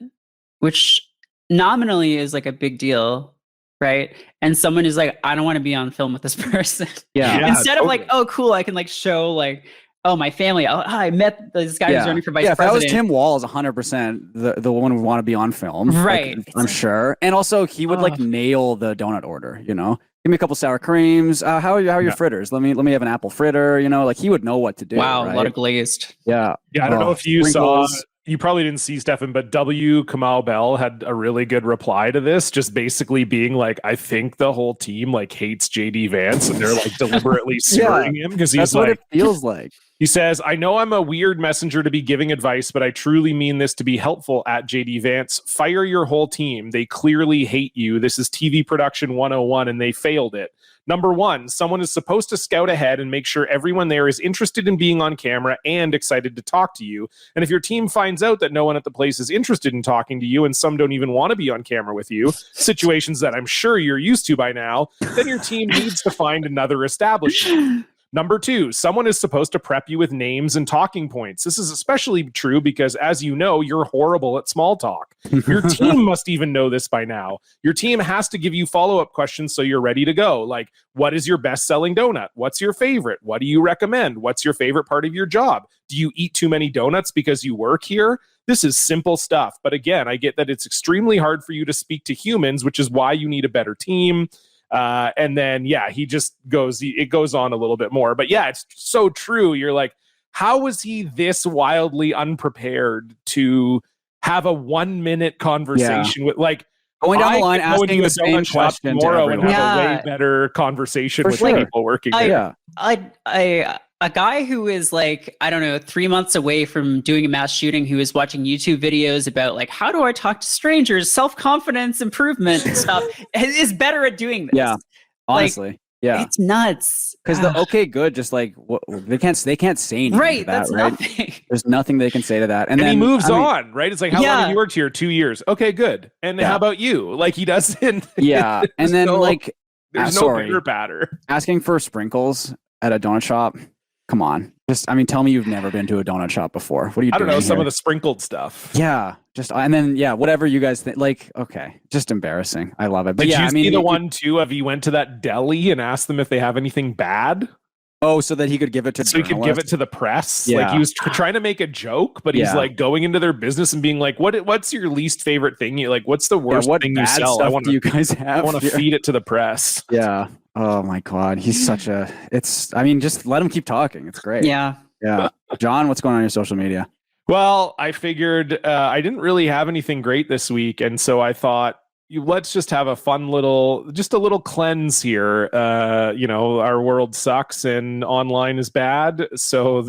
which nominally is like a big deal, right? And someone is like, I don't want to be on film with this person. yeah. Instead of like, oh, cool, I can like show like, oh, my family. Oh, I met this guy who's running for vice If that was president. Tim Walz, 100%, the one would want to be on film, Right. Like, I'm sure. And also, he would like nail the donut order. You know, give me a couple sour creams. How are your fritters? Let me have an apple fritter. You know, like he would know what to do. Wow, right? a lot of glazed. Yeah. Yeah, I don't Oh, know if you saw. sprinkles. You probably didn't see Stefan, but W. Kamal Bell had a really good reply to this, just basically being like, "I think the whole team like hates JD Vance, and they're like deliberately smearing him because he's That's what like." it feels like. He says, I know I'm a weird messenger to be giving advice, but I truly mean this to be helpful at JD Vance. Fire your whole team. They clearly hate you. This is TV production 101 and they failed it. Number one, someone is supposed to scout ahead and make sure everyone there is interested in being on camera and excited to talk to you. And if your team finds out that no one at the place is interested in talking to you and some don't even want to be on camera with you, situations that I'm sure you're used to by now, then your team needs to find another establishment. Number 2, someone is supposed to prep you with names and talking points. This is especially true because, as you know, you're horrible at small talk. Your team must even know this by now. Your team has to give you follow-up questions so you're ready to go. Like, what is your best-selling donut? What's your favorite? What do you recommend? What's your favorite part of your job? Do you eat too many donuts because you work here? This is simple stuff. But again, I get that it's extremely hard for you to speak to humans, which is why you need a better team. And then, he just it goes on a little bit more. But yeah, it's so true. You're like, how was he this wildly unprepared to have a 1-minute conversation with, like, going down the line, could go asking into the a same donut shop question to tomorrow and everyone. have a way better conversation with people working there. A guy who is like, I don't know, 3 months away from doing a mass shooting, who is watching YouTube videos about like, how do I talk to strangers, self-confidence improvement and stuff, is better at doing this. Yeah, honestly. It's nuts. Because the okay, good, just like they can't say anything. Right, to that, that's right? nothing. There's nothing they can say to that, And then, he moves on, right? It's like, how long have you worked here? 2 years. Okay, good. And how about you? Like, he doesn't. Yeah, and then there's no bitter batter. Asking for sprinkles at a donut shop. Come on. Tell me you've never been to a donut shop before. What are you doing? I don't know, some here? of the sprinkled stuff. Yeah. Whatever you guys think. Like, okay. Just embarrassing. I love it. But Did you see the one too of he went to that deli and asked them if they have anything bad? Oh, so that he could give it to he could give it to the press. Yeah. Like, he was trying to make a joke, but he's like going into their business and being like, what's your least favorite thing? You like, what's the worst thing you sell? I want you guys have. I want to feed it to the press. Yeah. Oh my God. He's such a, just let him keep talking. It's great. Yeah. Yeah. John, what's going on your social media? Well, I figured I didn't really have anything great this week. And so I thought, let's just have a fun little cleanse here. Our world sucks and online is bad. So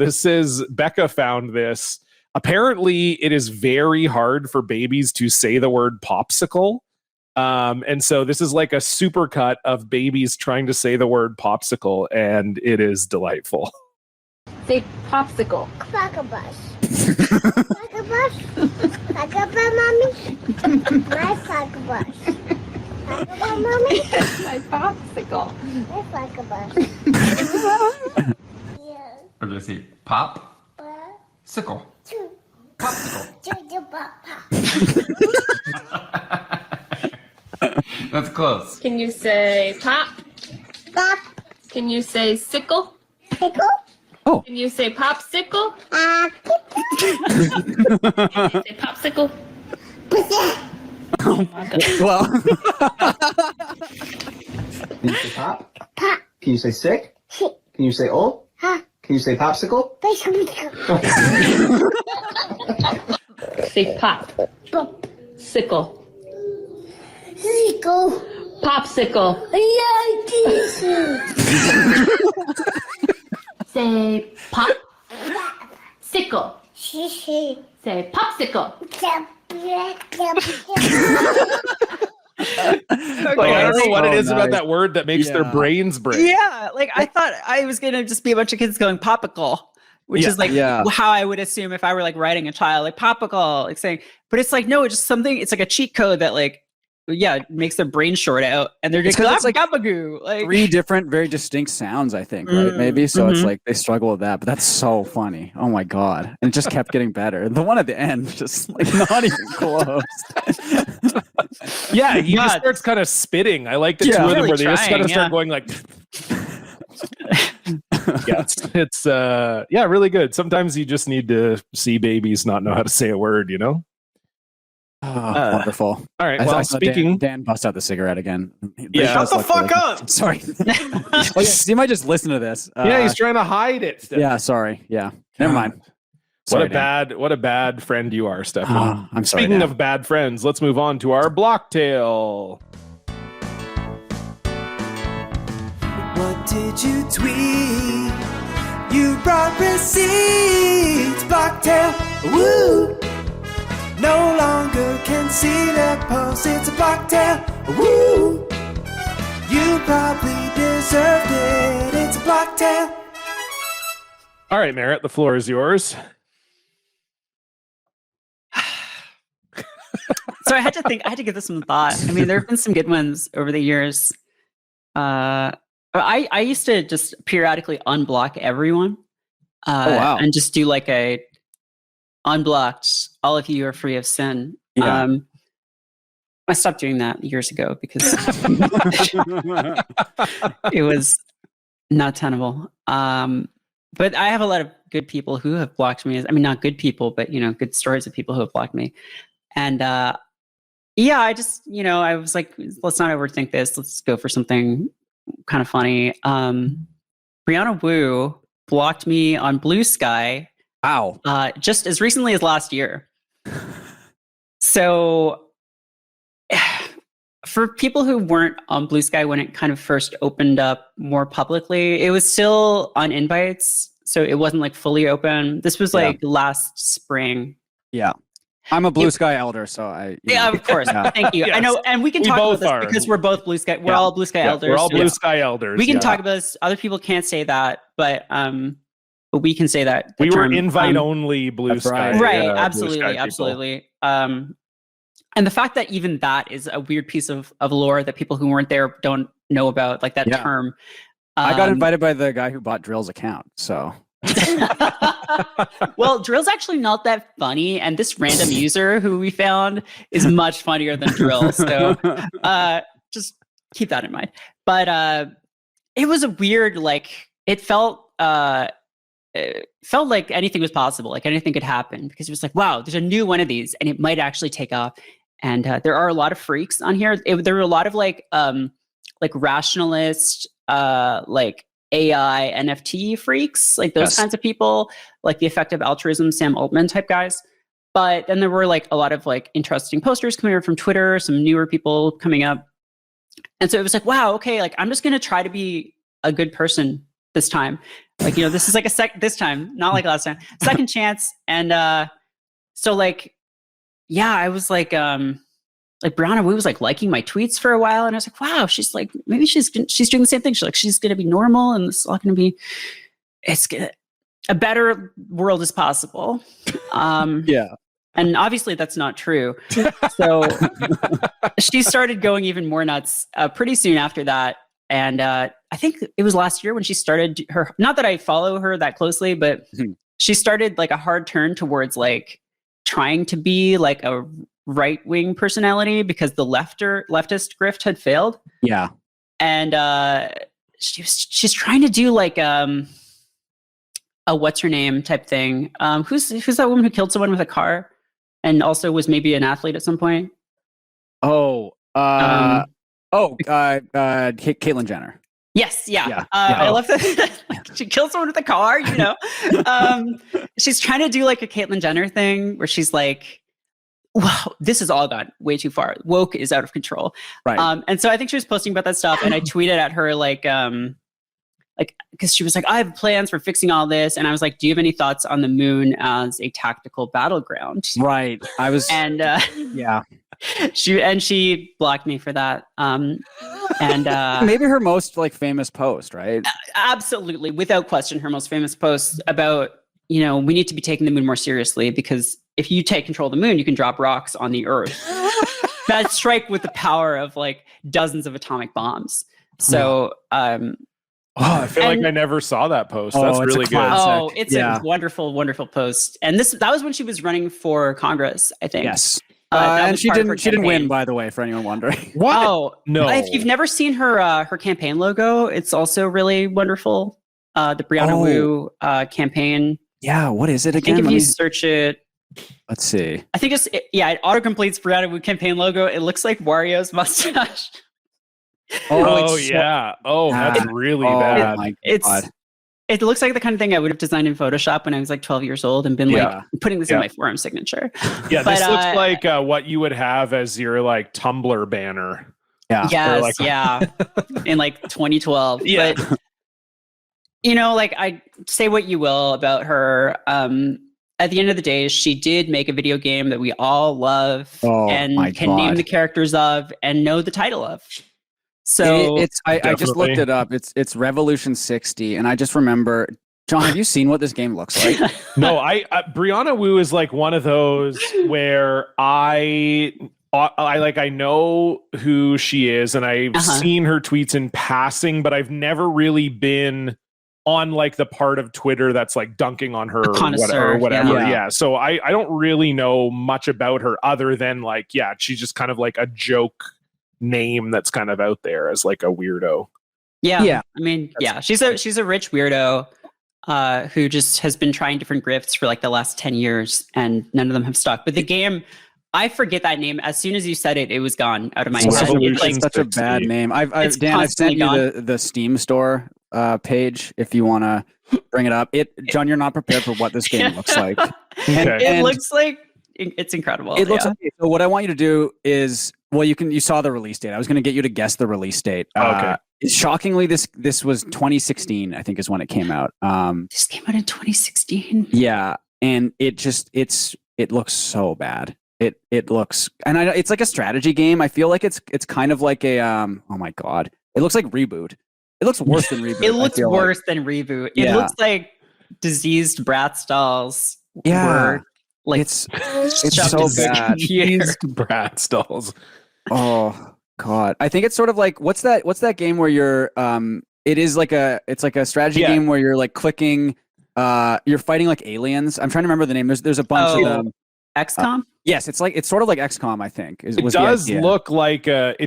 Becca found this. Apparently it is very hard for babies to say the word popsicle. And so this is like a supercut of babies trying to say the word popsicle, and it is delightful. Say popsicle. Crackerbush. Crackerbush. Crackerbush, mommy. My crackerbush. Crackerbush, mommy. My popsicle. My crackerbush. Yeah. Or do I say pop? Sickle. Popsicle. That's close. Can you say pop? Pop. Can you say sickle? Pickle. Oh. Can you say popsicle? Can you say popsicle? Oh my God. Well. Can you say pop? Pop. Can you say sick? Can you say old? Can you say popsicle? Say pop. Pop. Sickle. Sickle. Popsicle. Say pop. Sickle. Say popsicle. I don't know what it is about that word that makes their brains break. Yeah, like I thought I was gonna just be a bunch of kids going popicle, which is like how I would assume if I were like writing a child, like popicle, like saying, but it's like no, it's just something. It's like a cheat code that like makes their brain short out, and they're just it's like gabagoo, like 3 different, very distinct sounds. I think, right? Maybe so. It's like they struggle with that, but that's so funny. Oh my God! And it just kept getting better. The one at the end, just like not even close. Yeah, he just starts kind of spitting. I like the two of them where they just kind of start going like. It's really good. Sometimes you just need to see babies not know how to say a word, you know? Oh, wonderful. All right. Well, speaking, Dan bust out the cigarette again. Shut the fuck up. Sorry. He might just listen to this. He's trying to hide it. Steph. Yeah. Sorry. Yeah. Never mind. Sorry, what a bad friend you are, Stephanie. I'm sorry. Speaking of bad friends, let's move on to our block tale. What did you tweet? You brought receipts. Block tale. Woo! No longer can see the post. It's a block tale. Woo! You probably deserved it. It's a block tale. All right, Merritt, the floor is yours. So I had to give this some thought. I mean, there have been some good ones over the years. I used to just periodically unblock everyone. wow. And just do like a unblocked, all of you are free of sin. Yeah. I stopped doing that years ago because it was not tenable. But I have a lot of good people who have blocked me. I mean, not good people, but good stories of people who have blocked me. And yeah, I just, I was like, let's not overthink this. Let's go for something kind of funny. Brianna Wu blocked me on Bluesky. Wow. Just as recently as last year. So for people who weren't on Bluesky when it kind of first opened up more publicly, it was still on invites. So it wasn't like fully open. This was like last spring. Yeah. I'm a Bluesky elder, so Yeah, of course. Thank you. Yes. I know, and we can talk about this because we're both Bluesky. We're all Bluesky elders. We're all Bluesky elders. We can talk about this. Other people can't say that, but we can say that. We were invite only Bluesky. Right. Absolutely. Absolutely. And the fact that even that is a weird piece of lore that people who weren't there don't know about, like that term. I got invited by the guy who bought Drill's account, so. Well, Drill's actually not that funny, and this random user who we found is much funnier than Drill. So just keep that in mind. But it was a weird, like, it felt like anything was possible, like anything could happen, because it was like, wow, there's a new one of these, and it might actually take off. And there are a lot of freaks on here. There were a lot of like rationalist, like AI NFT freaks, like those kinds of people, like the effective altruism, Sam Altman type guys. But then there were like a lot of like interesting posters coming over from Twitter, some newer people coming up. And so it was like, wow, okay, like I'm just going to try to be a good person this time. Like, this is like this time, not like last time, second chance. And so like, yeah, I was like Brianna Wu was like liking my tweets for a while, and I was like, wow, she's like, maybe she's doing the same thing. She's going to be normal, and this is all going to be, a better world is possible. Yeah. And obviously that's not true. So she started going even more nuts pretty soon after that. And I think it was last year when she started her, not that I follow her that closely, but she started like a hard turn towards like trying to be like a right-wing personality because the leftist grift had failed. Yeah. And she's trying to do like a what's her name type thing. Who's that woman who killed someone with a car and also was maybe an athlete at some point? Caitlyn Jenner. Yes, yeah. I love that. She killed someone with a car, She's trying to do like a Caitlyn Jenner thing where she's like, wow, this has all gone way too far. Woke is out of control. Right. And so I think she was posting about that stuff, and I tweeted at her like, because she was like, I have plans for fixing all this, and I was like, do you have any thoughts on the moon as a tactical battleground? Right. I was, and yeah. She blocked me for that. And maybe her most like famous post, right? Absolutely, without question, her most famous post about, we need to be taking the moon more seriously, because if you take control of the moon, you can drop rocks on the Earth that strike with the power of like dozens of atomic bombs. So, I feel like I never saw that post. That's really good. Oh, it's a wonderful, wonderful post. And that was when she was running for Congress, I think. Yes. And she didn't win, by the way, for anyone wondering. What? Oh, no. If you've never seen her campaign logo, it's also really wonderful. The Brianna Wu campaign. Yeah, what is it again? I think if you search it. Let's see. I think it auto-completes Brianna Wu campaign logo. It looks like Wario's mustache. Yeah. Oh, that's really bad. My God. It looks like the kind of thing I would have designed in Photoshop when I was like 12 years old and been like putting this in my forum signature. Yeah, this looks like what you would have as your like Tumblr banner. Yeah. Yes, in like 2012. Yeah. But, like I say what you will about her. At the end of the day, she did make a video game that we all love and can name the characters of and know the title of. So I just looked it up. It's Revolution 60, and I just remember, John, have you seen what this game looks like? No, Brianna Wu is like one of those where I I know who she is, and I've seen her tweets in passing, but I've never really been on like the part of Twitter that's like dunking on her or whatever. Yeah. So I don't really know much about her other than like, yeah, she's just kind of like a joke name that's kind of out there as like a weirdo. Yeah. I mean, she's a rich weirdo who just has been trying different grifts for like the last 10 years and none of them have stuck. But the game, I forget that name. As soon as you said it, it was gone out of my head. It's like such a bad name. Dan, I've sent you the Steam store page if you want to bring it up. John, you're not prepared for what this game looks like. It looks like it's incredible. It looks okay. So what I want you to do is, well, you saw the release date. I was going to get you to guess the release date. Okay. Shockingly, this was 2016, I think, is when it came out. This came out in 2016. Yeah, and it looks so bad. It looks, and it's like a strategy game. I feel like it's kind of like a oh my god, it looks like Reboot. It looks worse than Reboot. It looks worse than Reboot. It looks like diseased Bratz dolls. Were, like it's so bad. Diseased Bratz dolls. Oh god, I think it's sort of like what's that game where you're it's like a strategy game where you're like clicking, you're fighting like aliens. I'm trying to remember the name. There's a bunch of them. XCOM? Yes, it's sort of like XCOM, I think. It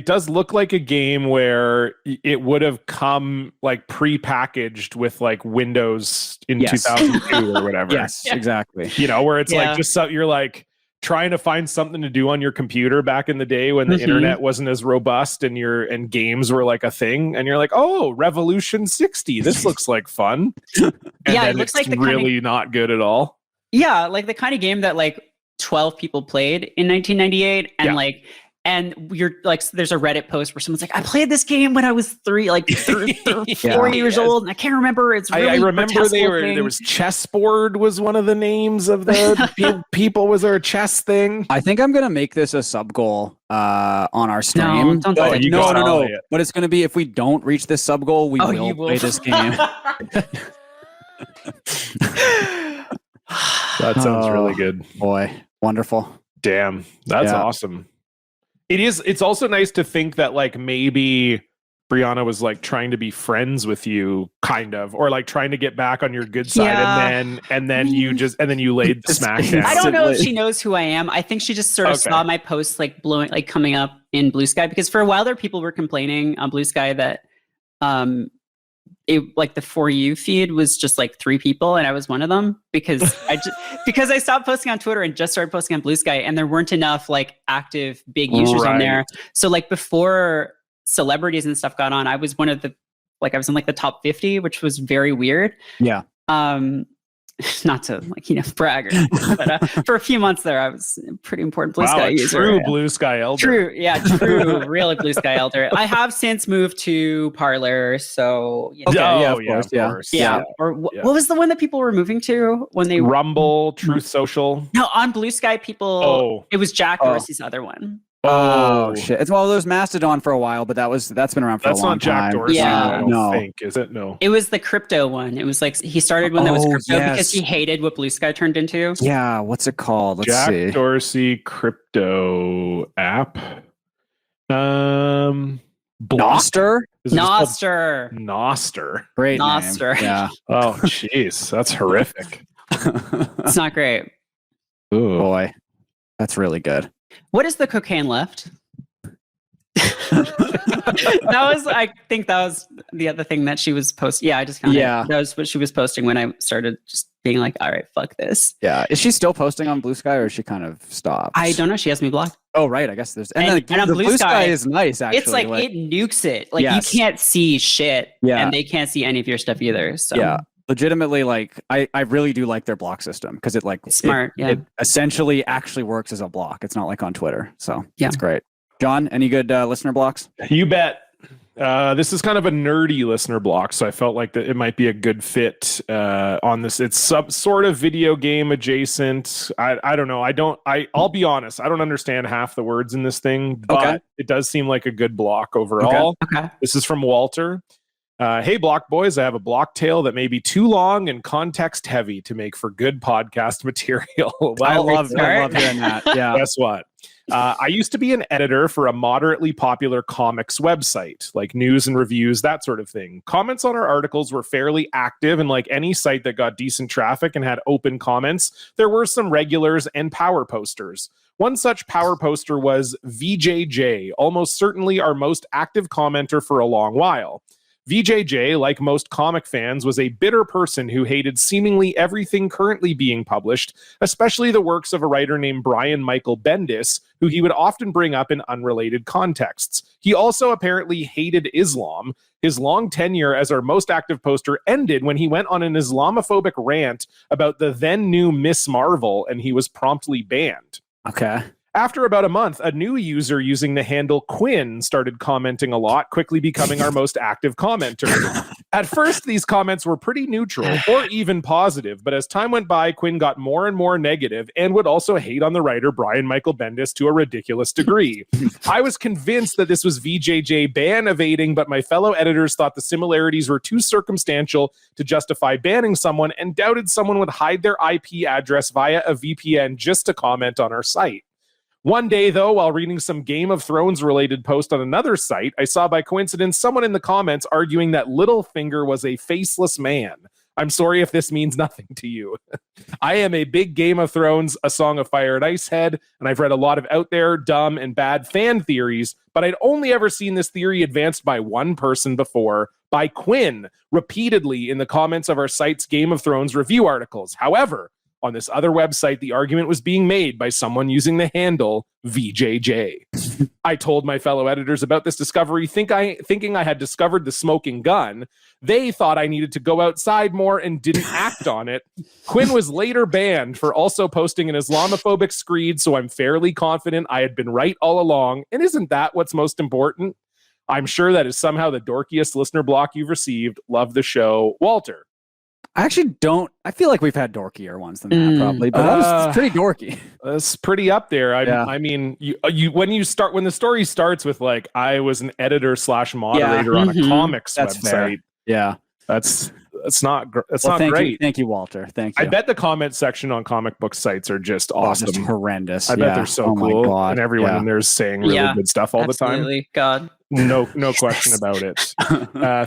does look like a game where it would have come like pre-packaged with like Windows in 2002 or whatever. Yes, exactly. You know, where it's like just so you're like trying to find something to do on your computer back in the day when the internet wasn't as robust and games were like a thing, and you're like, oh, Revolution 60, this looks like fun. And it looks it's like really not good at all. Yeah, like the kind of game that like 12 people played in 1998, and and you're like, there's a Reddit post where someone's like, I played this game when I was 4 years old, and I can't remember. It's really I remember there was chessboard was one of the names of the people. Was there a chess thing? I think I'm gonna make this a sub goal on our stream. No. But it's gonna be, if we don't reach this sub goal, we will play this game. That sounds really good. Boy, wonderful. Damn, that's awesome. It's also nice to think that like maybe Brianna was like trying to be friends with you, kind of, or like trying to get back on your good side, and then you laid the smack down. I don't know if she knows who I am. I think she just sort of saw my posts like coming up in Bluesky, because for a while there people were complaining on Bluesky that like the For You feed was just like 3 people, and I was one of them because I stopped posting on Twitter and just started posting on Bluesky, and there weren't enough like active big users on there. So like before celebrities and stuff got on, I was one of the I was in like the top 50, which was very weird. Yeah. Not to brag, but for a few months there, I was a pretty important Bluesky user. True Bluesky elder. True, really Bluesky elder. I have since moved to Parler, so of course. What was the one that people were moving to when they Rumble, Truth Social? No, on Bluesky, people. It was Jack Dorsey's other one. Oh shit! It's there was Mastodon for a while, but that's been around for a long time. That's not Jack Dorsey. I don't think, is it? No. It was the crypto one. It was like he started when there was crypto because he hated what Bluesky turned into. Yeah, what's it called? Let's see. Jack Dorsey crypto app. Noster. Noster. Great Noster. Name. Yeah. Oh jeez, that's horrific. It's not great. Ooh. Boy, that's really good. What is the cocaine left? I think that was the other thing that she was posting. Yeah, I just found it. That was what she was posting when I started just being like, all right, fuck this. Yeah. Is she still posting on Bluesky, or is she kind of stopped? I don't know. She has me blocked. Oh, right. I guess there's... And on Bluesky is nice, actually. It's like it nukes it. Like you can't see shit, and they can't see any of your stuff either. So. Yeah. Legitimately, like I really do like their block system, because it's smart. It essentially actually works as a block. It's not like on Twitter, so it's great. John, any good listener blocks? You bet. This is kind of a nerdy listener block, so I felt like that it might be a good fit on this. It's sort of video game adjacent. I don't know. I'll be honest. I don't understand half the words in this thing, but it does seem like a good block overall. Okay. This is from Walter. Hey, Block Boys, I have a block tale that may be too long and context heavy to make for good podcast material. Well, I love hearing that. Yeah. Guess what? I used to be an editor for a moderately popular comics website, like news and reviews, that sort of thing. Comments on our articles were fairly active, and like any site that got decent traffic and had open comments, there were some regulars and power posters. One such power poster was VJJ, almost certainly our most active commenter for a long while. VJJ, like most comic fans, was a bitter person who hated seemingly everything currently being published, especially the works of a writer named Brian Michael Bendis, who he would often bring up in unrelated contexts. He also apparently hated Islam. His long tenure as our most active poster ended when he went on an Islamophobic rant about the then new Miss Marvel, and he was promptly banned. Okay. After about a month, a new user using the handle Quinn started commenting a lot, quickly becoming our most active commenter. At first, these comments were pretty neutral or even positive, but as time went by, Quinn got more and more negative and would also hate on the writer Brian Michael Bendis to a ridiculous degree. I was convinced that this was VJJ ban evading, but my fellow editors thought the similarities were too circumstantial to justify banning someone and doubted someone would hide their IP address via a VPN just to comment on our site. One day, though, while reading some Game of Thrones related post on another site, I saw by coincidence someone in the comments arguing that Littlefinger was a faceless man. I'm sorry if this means nothing to you. I am a big Game of Thrones, A Song of Fire and Ice head, and I've read a lot of out there, dumb, and bad fan theories, but I'd only ever seen this theory advanced by one person before, by Quinn, repeatedly in the comments of our site's Game of Thrones review articles. However, on this other website, the argument was being made by someone using the handle VJJ. I told my fellow editors about this discovery, thinking I had discovered the smoking gun. They thought I needed to go outside more and didn't act on it. Quinn was later banned for also posting an Islamophobic screed, so I'm fairly confident I had been right all along. And isn't that what's most important? I'm sure that is somehow the dorkiest listener block you've received. Love the show, Walter. I actually don't. I feel like we've had dorkier ones than that, probably, but that was pretty dorky. That's pretty up there. I mean, you when the story starts with like, I was an editor / moderator on a comics website. Fair. Yeah, that's not thank great. You, thank you, Walter. Thank you. I bet the comment section on comic book sites are just awesome. Just horrendous. I bet they're so cool, my God. and everyone in there is saying really good stuff all the time. God. No question about it.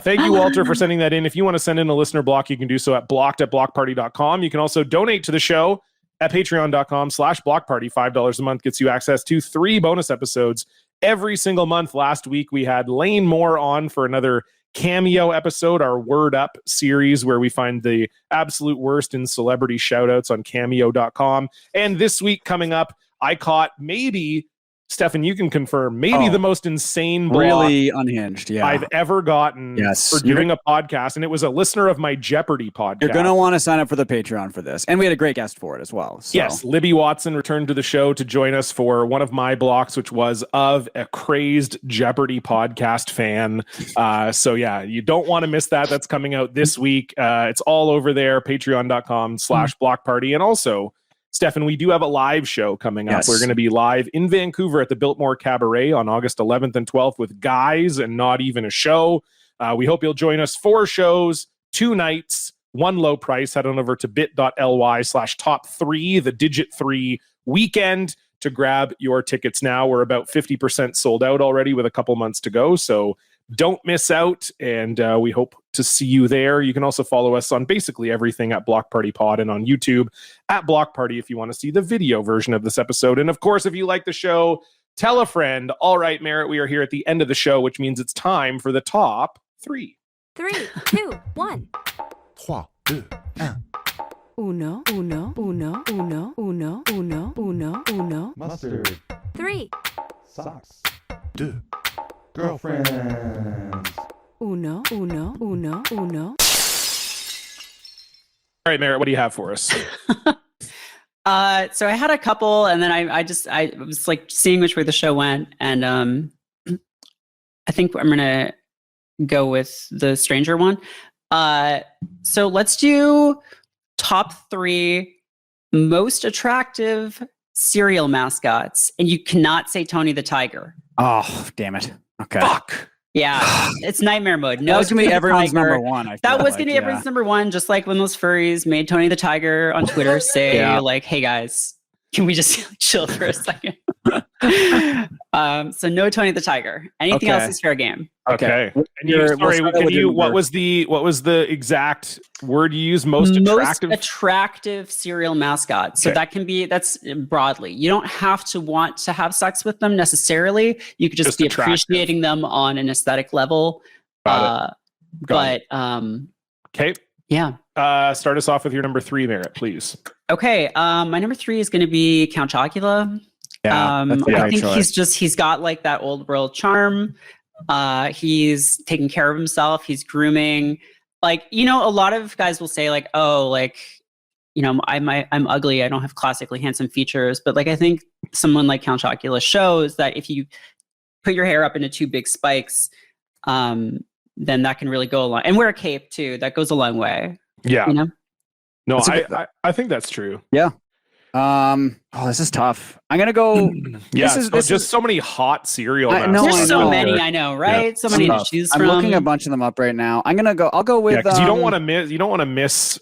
Thank you, Walter, for sending that in. If you want to send in a listener block, you can do so at blocked@blockparty.com. You can also donate to the show at patreon.com/blockparty. $5 a month gets you access to 3 bonus episodes every single month. Last week, we had Lane Moore on for another cameo episode, our Word Up series, where we find the absolute worst in celebrity shoutouts on cameo.com. And this week coming up, I caught maybe... Stefan, you can confirm, maybe the most insane block really unhinged I've ever gotten for doing a podcast, and it was a listener of my Jeopardy podcast. You're going to want to sign up for the Patreon for this, and we had a great guest for it as well. So. Yes, Libby Watson returned to the show to join us for one of my blocks, which was of a crazed Jeopardy podcast fan. So yeah, you don't want to miss that. That's coming out this week. It's all over there, patreon.com/blockparty, and also... Stefan, we do have a live show coming up. We're going to be live in Vancouver at the Biltmore Cabaret on August 11th and 12th with guys and not even a show. We hope you'll join us. 4 shows, 2 nights, 1 low price. Head on over to bit.ly/top3, the digit 3 weekend to grab your tickets now. We're about 50% sold out already with a couple months to go. So don't miss out, and we hope to see you there. You can also follow us on basically everything at Block Party Pod and on YouTube at Block Party if you want to see the video version of this episode. And of course, if you like the show, tell a friend. All right, Merritt, we are here at the end of the show, which means it's time for the top 3. 3, 2, 1. 3, 2, 1. Uno, uno, uno, uno, uno, uno, uno, uno. Mustard. 3. Socks. 2. Girlfriends. Uno, uno, uno, uno. All right, Merritt, what do you have for us? So I had a couple, and then I was like seeing which way the show went, and I think I'm gonna go with the stranger one. So let's do top 3 most attractive cereal mascots, and you cannot say Tony the Tiger. Oh, damn it. Okay. Fuck. Yeah, it's nightmare mode. No, That was gonna be Tony the everyone's Tiger. number one. That was gonna be everyone's number one, just like when those furries made Tony the Tiger on Twitter say, like, "Hey guys, can we just chill for a second?" So no Tony the Tiger. Anything else is fair game. Okay. And what was the exact word you used? Most attractive serial mascot. So that's broadly. You don't have to want to have sex with them necessarily. You could just be appreciating them on an aesthetic level. Got it. Okay. Yeah. Start us off with your number 3, Merritt, please. Okay. My number 3 is going to be Count Chocula. Yeah, I think he's got like that old world charm. He's taking care of himself. He's grooming. Like, a lot of guys will say like, oh, like, I'm ugly. I don't have classically handsome features. But like, I think someone like Count Chocula shows that if you put your hair up into 2 big spikes, then that can really go along. And wear a cape too. That goes a long way. Yeah. No, I think that's true. Yeah. This is tough. I'm gonna go. This is so many hot cereal. There's so many. I know, right? So many to choose from. I'm looking a bunch of them up right now. I'll go with. Because you don't want to miss. You don't want to miss.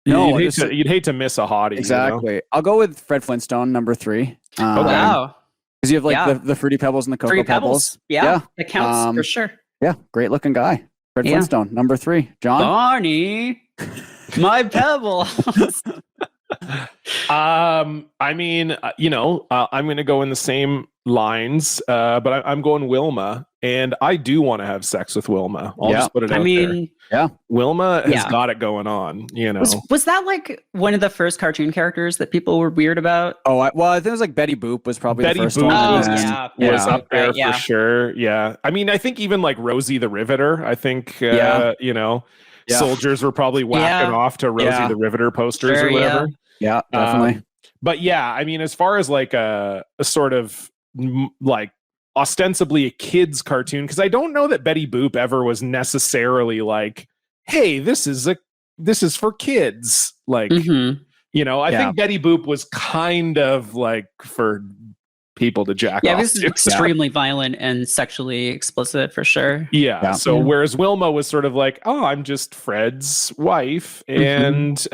No, you'd hate to miss a hottie. Exactly. I'll go with Fred Flintstone, number 3. Wow. Because you have like the Fruity Pebbles and the Cocoa Pebbles. Yeah, it counts for sure. Yeah, great looking guy. Fred Flintstone, number 3. John. Barney, my pebbles. I mean, I'm going to go in the same lines, but I'm going Wilma, and I do want to have sex with Wilma. I'll just put it out there. Yeah, Wilma has got it going on. Was that like one of the first cartoon characters that people were weird about? I think it was like Betty Boop was probably the first one. Was up there for sure. Yeah, I mean, I think even like Rosie the Riveter. I think soldiers were probably whacking off to Rosie the Riveter posters or whatever. Yeah, definitely. But yeah, I mean, as far as like a sort of like ostensibly a kid's cartoon, because I don't know that Betty Boop ever was necessarily like, hey, this is for kids. Like, I think Betty Boop was kind of like for people to jack off. Yeah, this is extremely violent and sexually explicit for sure. Yeah. So whereas Wilma was sort of like, oh, I'm just Fred's wife, and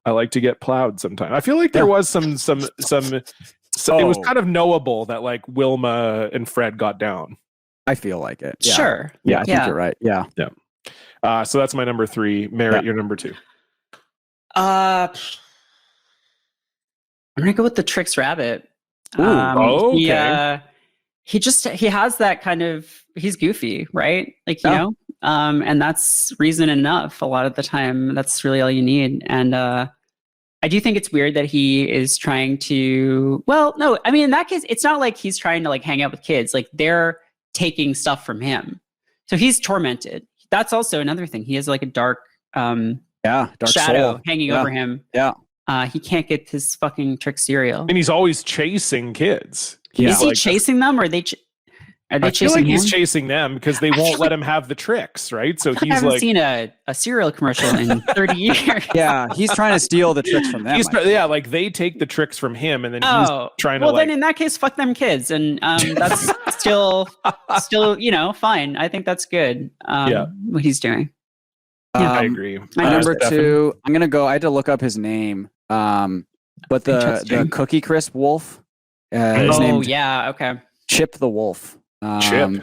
I like to get plowed sometime. I feel like there was some it was kind of knowable that like Wilma and Fred got down. I feel like it. Yeah. Sure. Yeah, I think you're right. Yeah. Yeah. So that's my number 3. Merritt, your number 2. I'm gonna go with the Trix Rabbit. Okay. He has that kind of, he's goofy, right? Like, and that's reason enough a lot of the time. That's really all you need. And I do think it's weird that he is trying to, in that case, it's not like he's trying to like hang out with kids. Like they're taking stuff from him. So he's tormented. That's also another thing. He has like a dark dark shadow soul hanging over him. Yeah. He can't get his fucking Trix cereal. And he's always chasing kids. Is he chasing them, or are they I feel chasing like he's him? chasing them because they won't let him have the tricks, right? So he's I haven't like, seen a cereal commercial in 30 years. Yeah, he's trying to steal the tricks from them. Like they take the tricks from him, and then he's trying to. Well, then in that case, fuck them kids, and that's still fine. I think that's good. What he's doing. I agree. My number 2. I'm gonna go. I had to look up his name. But the Cookie Crisp wolf. His name's okay. Chip the wolf. Chip.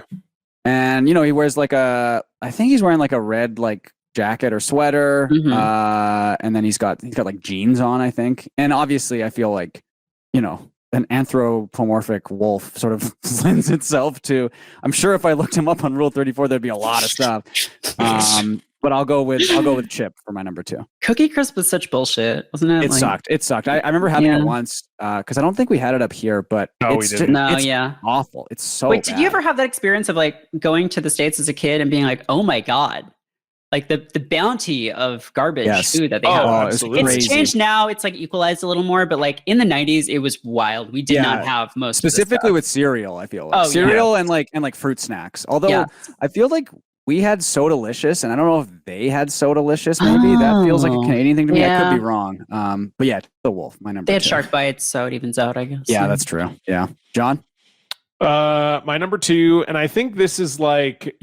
And he wears like I think he's wearing like a red like jacket or sweater. And then he's got like jeans on, I think. And obviously I feel like, an anthropomorphic wolf sort of lends itself to, I'm sure if I looked him up on Rule 34, there'd be a lot of stuff. But I'll go with Chip for my number 2. Cookie Crisp was such bullshit, wasn't it? It sucked. I remember having it once because I don't think we had it up here, but it's awful. It's so Wait, bad. did you ever have that experience of like going to the States as a kid and being like, oh my God, like the bounty of garbage food that they have? Absolutely. It's changed now. It's like equalized a little more, but like in the 90s, it was wild. We did not have most specifically with cereal. I feel like cereal and like fruit snacks. Although I feel like we had Sodalicious, and I don't know if they had Sodalicious. Maybe that feels like a Canadian thing to me. I could be wrong. But yeah, the wolf, my number 2. They had shark bites, so it evens out, I guess. Yeah, that's true. Yeah, John. My number 2, and I think this is like,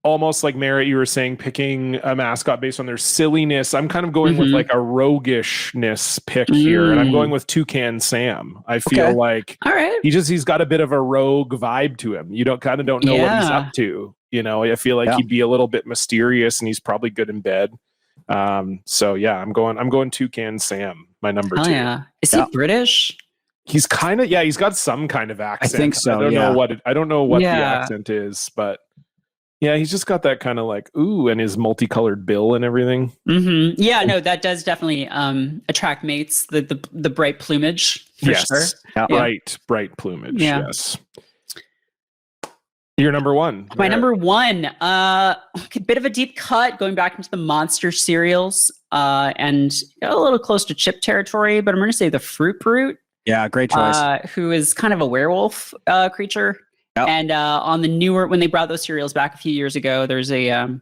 almost like Merritt, you were saying, picking a mascot based on their silliness. I'm kind of going with like a roguishness pick here, and I'm going with Toucan Sam. I feel like all right, he's got a bit of a rogue vibe to him. You don't know what he's up to. I feel like he'd be a little bit mysterious, and he's probably good in bed. So yeah, I'm going Toucan Sam. My number 2. Yeah, is he British? He's kind of he's got some kind of accent. I think so. I don't know what the accent is, but yeah, he's just got that kind of like ooh, and his multicolored bill and everything. Yeah, no, that does definitely attract mates. The bright plumage for sure. Bright plumage. Yeah. Yes. Your number 1. My number 1, a bit of a deep cut, going back into the monster cereals, and a little close to chip territory, but I'm going to say the Fruit Brute. Yeah, great choice. Who is kind of a werewolf creature. Yep. And on the newer, when they brought those cereals back a few years ago, there's the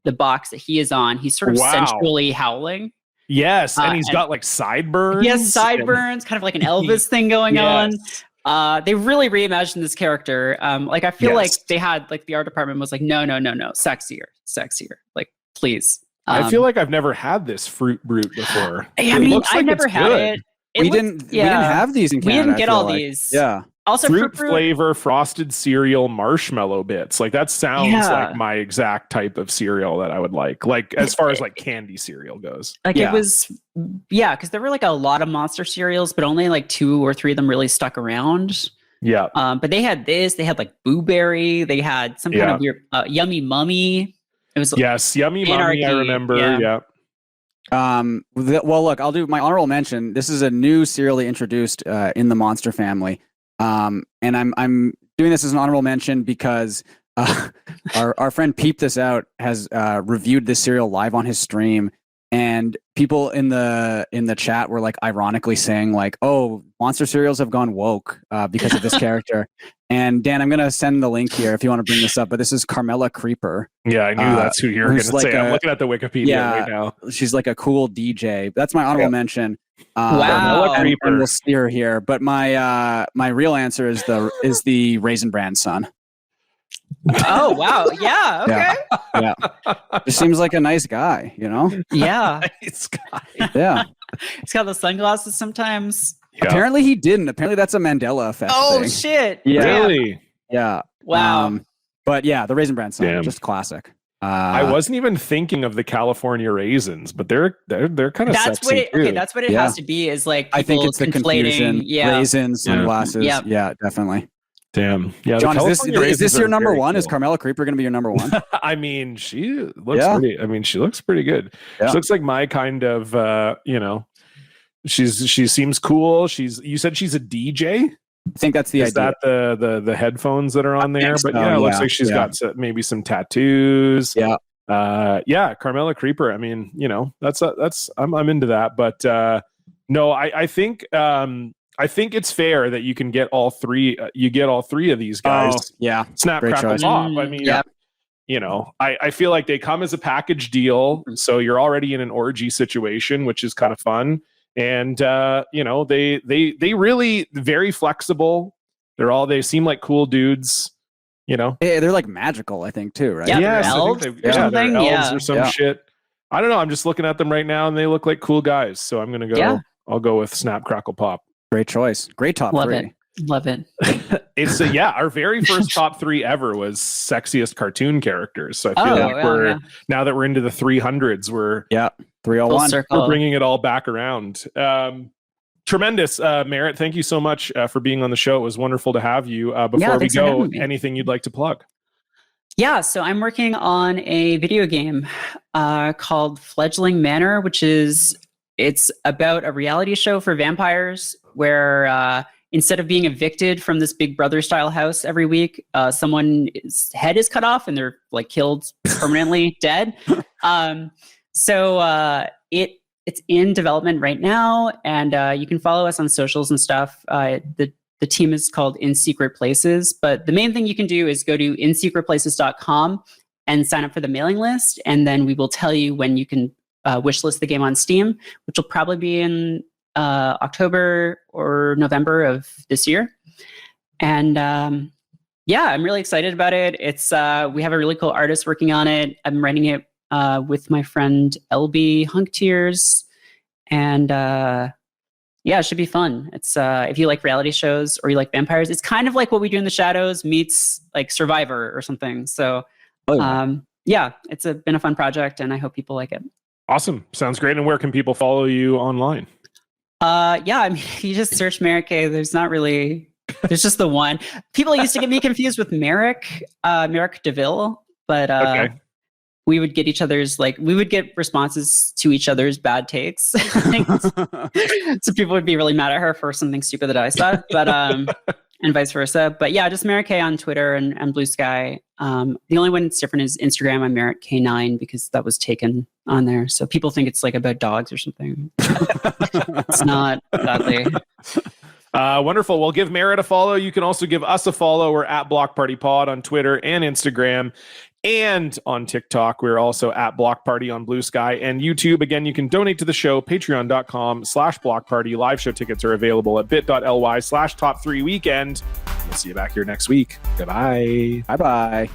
box that he is on. He's sort of sensually howling. Yes, and he's got like sideburns. He has sideburns, kind of like an Elvis thing going on. They really reimagined this character. Like I feel like they had like the art department was like, no, sexier. Like, please. I feel like I've never had this Fruit Brute before. I mean, I've never had it. We didn't have these in Canada. We didn't get all these. Yeah. Also, fruit flavor, frosted cereal, marshmallow bits. Like that sounds like my exact type of cereal that I would like. Like as far as like candy cereal goes. Like it was, because there were like a lot of monster cereals, but only like 2 or 3 of them really stuck around. Yeah. But they had this. They had like Boo Berry. They had some kind of weird Yummy Mummy. It was Yummy Mummy. I remember. Yeah. Well, look, I'll do my honorable mention. This is a new cereal they introduced in the Monster family, and I'm doing this as an honorable mention because our friend Peep This Out has reviewed this cereal live on his stream, and people in the chat were like ironically saying like, "Oh, monster cereals have gone woke because of this character." And Dan, I'm gonna send the link here if you want to bring this up. But this is Carmela Creeper. Yeah, I knew that's who you were gonna say. I'm looking at the Wikipedia right now. She's like a cool DJ. That's my honorable mention. Wow, and we'll steer here. But my real answer is the Raisin Bran son. Oh wow, yeah, okay, yeah. Just seems like a nice guy, Yeah, nice guy. Yeah, he's got the sunglasses sometimes. Yeah. Apparently he didn't. Apparently that's a Mandela effect. Oh thing. shit! Yeah. Really? Yeah. Wow. But yeah, the Raisin Bran son, just classic. I wasn't even thinking of the California raisins, but they're kind of sexy too. That's what it has to be. Is like I think it's the confusion. Raisins, sunglasses. Yeah, definitely. Damn. Yeah. John, is this your number 1? Cool. Is Carmela Creeper going to be your number 1? I mean, she looks pretty. I mean, she looks pretty good. Yeah. She looks like my kind of. She seems cool. You said she's a DJ. I think that's the idea. Is that the headphones that are on there? But it looks like she's got maybe some tattoos. Yeah. Carmela Creeper. I mean, that's I'm into that. But no, I think it's fair that you can get all 3. You get all 3 of these guys. Oh, yeah. Snap, crackle, pop. I mean, I feel like they come as a package deal, so you're already in an orgy situation, which is kind of fun. And they really very flexible. They seem like cool dudes. They're like magical, I think too, right? Yeah, elves or something. They're elves or some shit. I don't know. I'm just looking at them right now, and they look like cool guys. So I'm gonna go. Yeah. I'll go with Snap, Crackle, Pop. Great choice. Great top 3. Love it. It's our very first top 3 ever was sexiest cartoon characters. So I feel like now that we're into the 300s, we're 301. We're bringing it all back around. Tremendous, Merritt. Thank you so much for being on the show. It was wonderful to have you. Before we go, anything you'd like to plug? Yeah, so I'm working on a video game called Fledgling Manor, it's about a reality show for vampires where instead of being evicted from this Big Brother style house every week, someone's head is cut off and they're like killed permanently dead. So it's in development right now, and you can follow us on socials and stuff. The team is called In Secret Places, but the main thing you can do is go to insecretplaces.com and sign up for the mailing list, and then we will tell you when you can wishlist the game on Steam, which will probably be in October or November of this year. And yeah, I'm really excited about it. It's we have a really cool artist working on it. I'm writing it with my friend LB Hunktears, and yeah, it should be fun. It's if you like reality shows or you like vampires, it's kind of like What We Do in the Shadows meets like Survivor or something. So yeah, it's been a fun project, and I hope people like it. Awesome, sounds great. And where can people follow you online? Yeah, I mean, if you just search Merritt K, there's just the one. People used to get me confused with Merrick DeVille, but we would get we would get responses to each other's bad takes. So people would be really mad at her for something stupid that I said, but and vice versa. But yeah, just Merritt K on Twitter and Bluesky. The only one that's different is Instagram. I'm Merritt K9 because that was taken on there. So people think it's like about dogs or something. It's not, sadly. Wonderful. Well, give Merritt a follow. You can also give us a follow. We're at Block Party Pod on Twitter and Instagram. And on TikTok, we're also at Block Party on Bluesky and YouTube. Again, you can donate to the show, patreon.com/Block Party. Live show tickets are available at bit.ly/top3weekend. We'll see you back here next week. Goodbye. Bye-bye.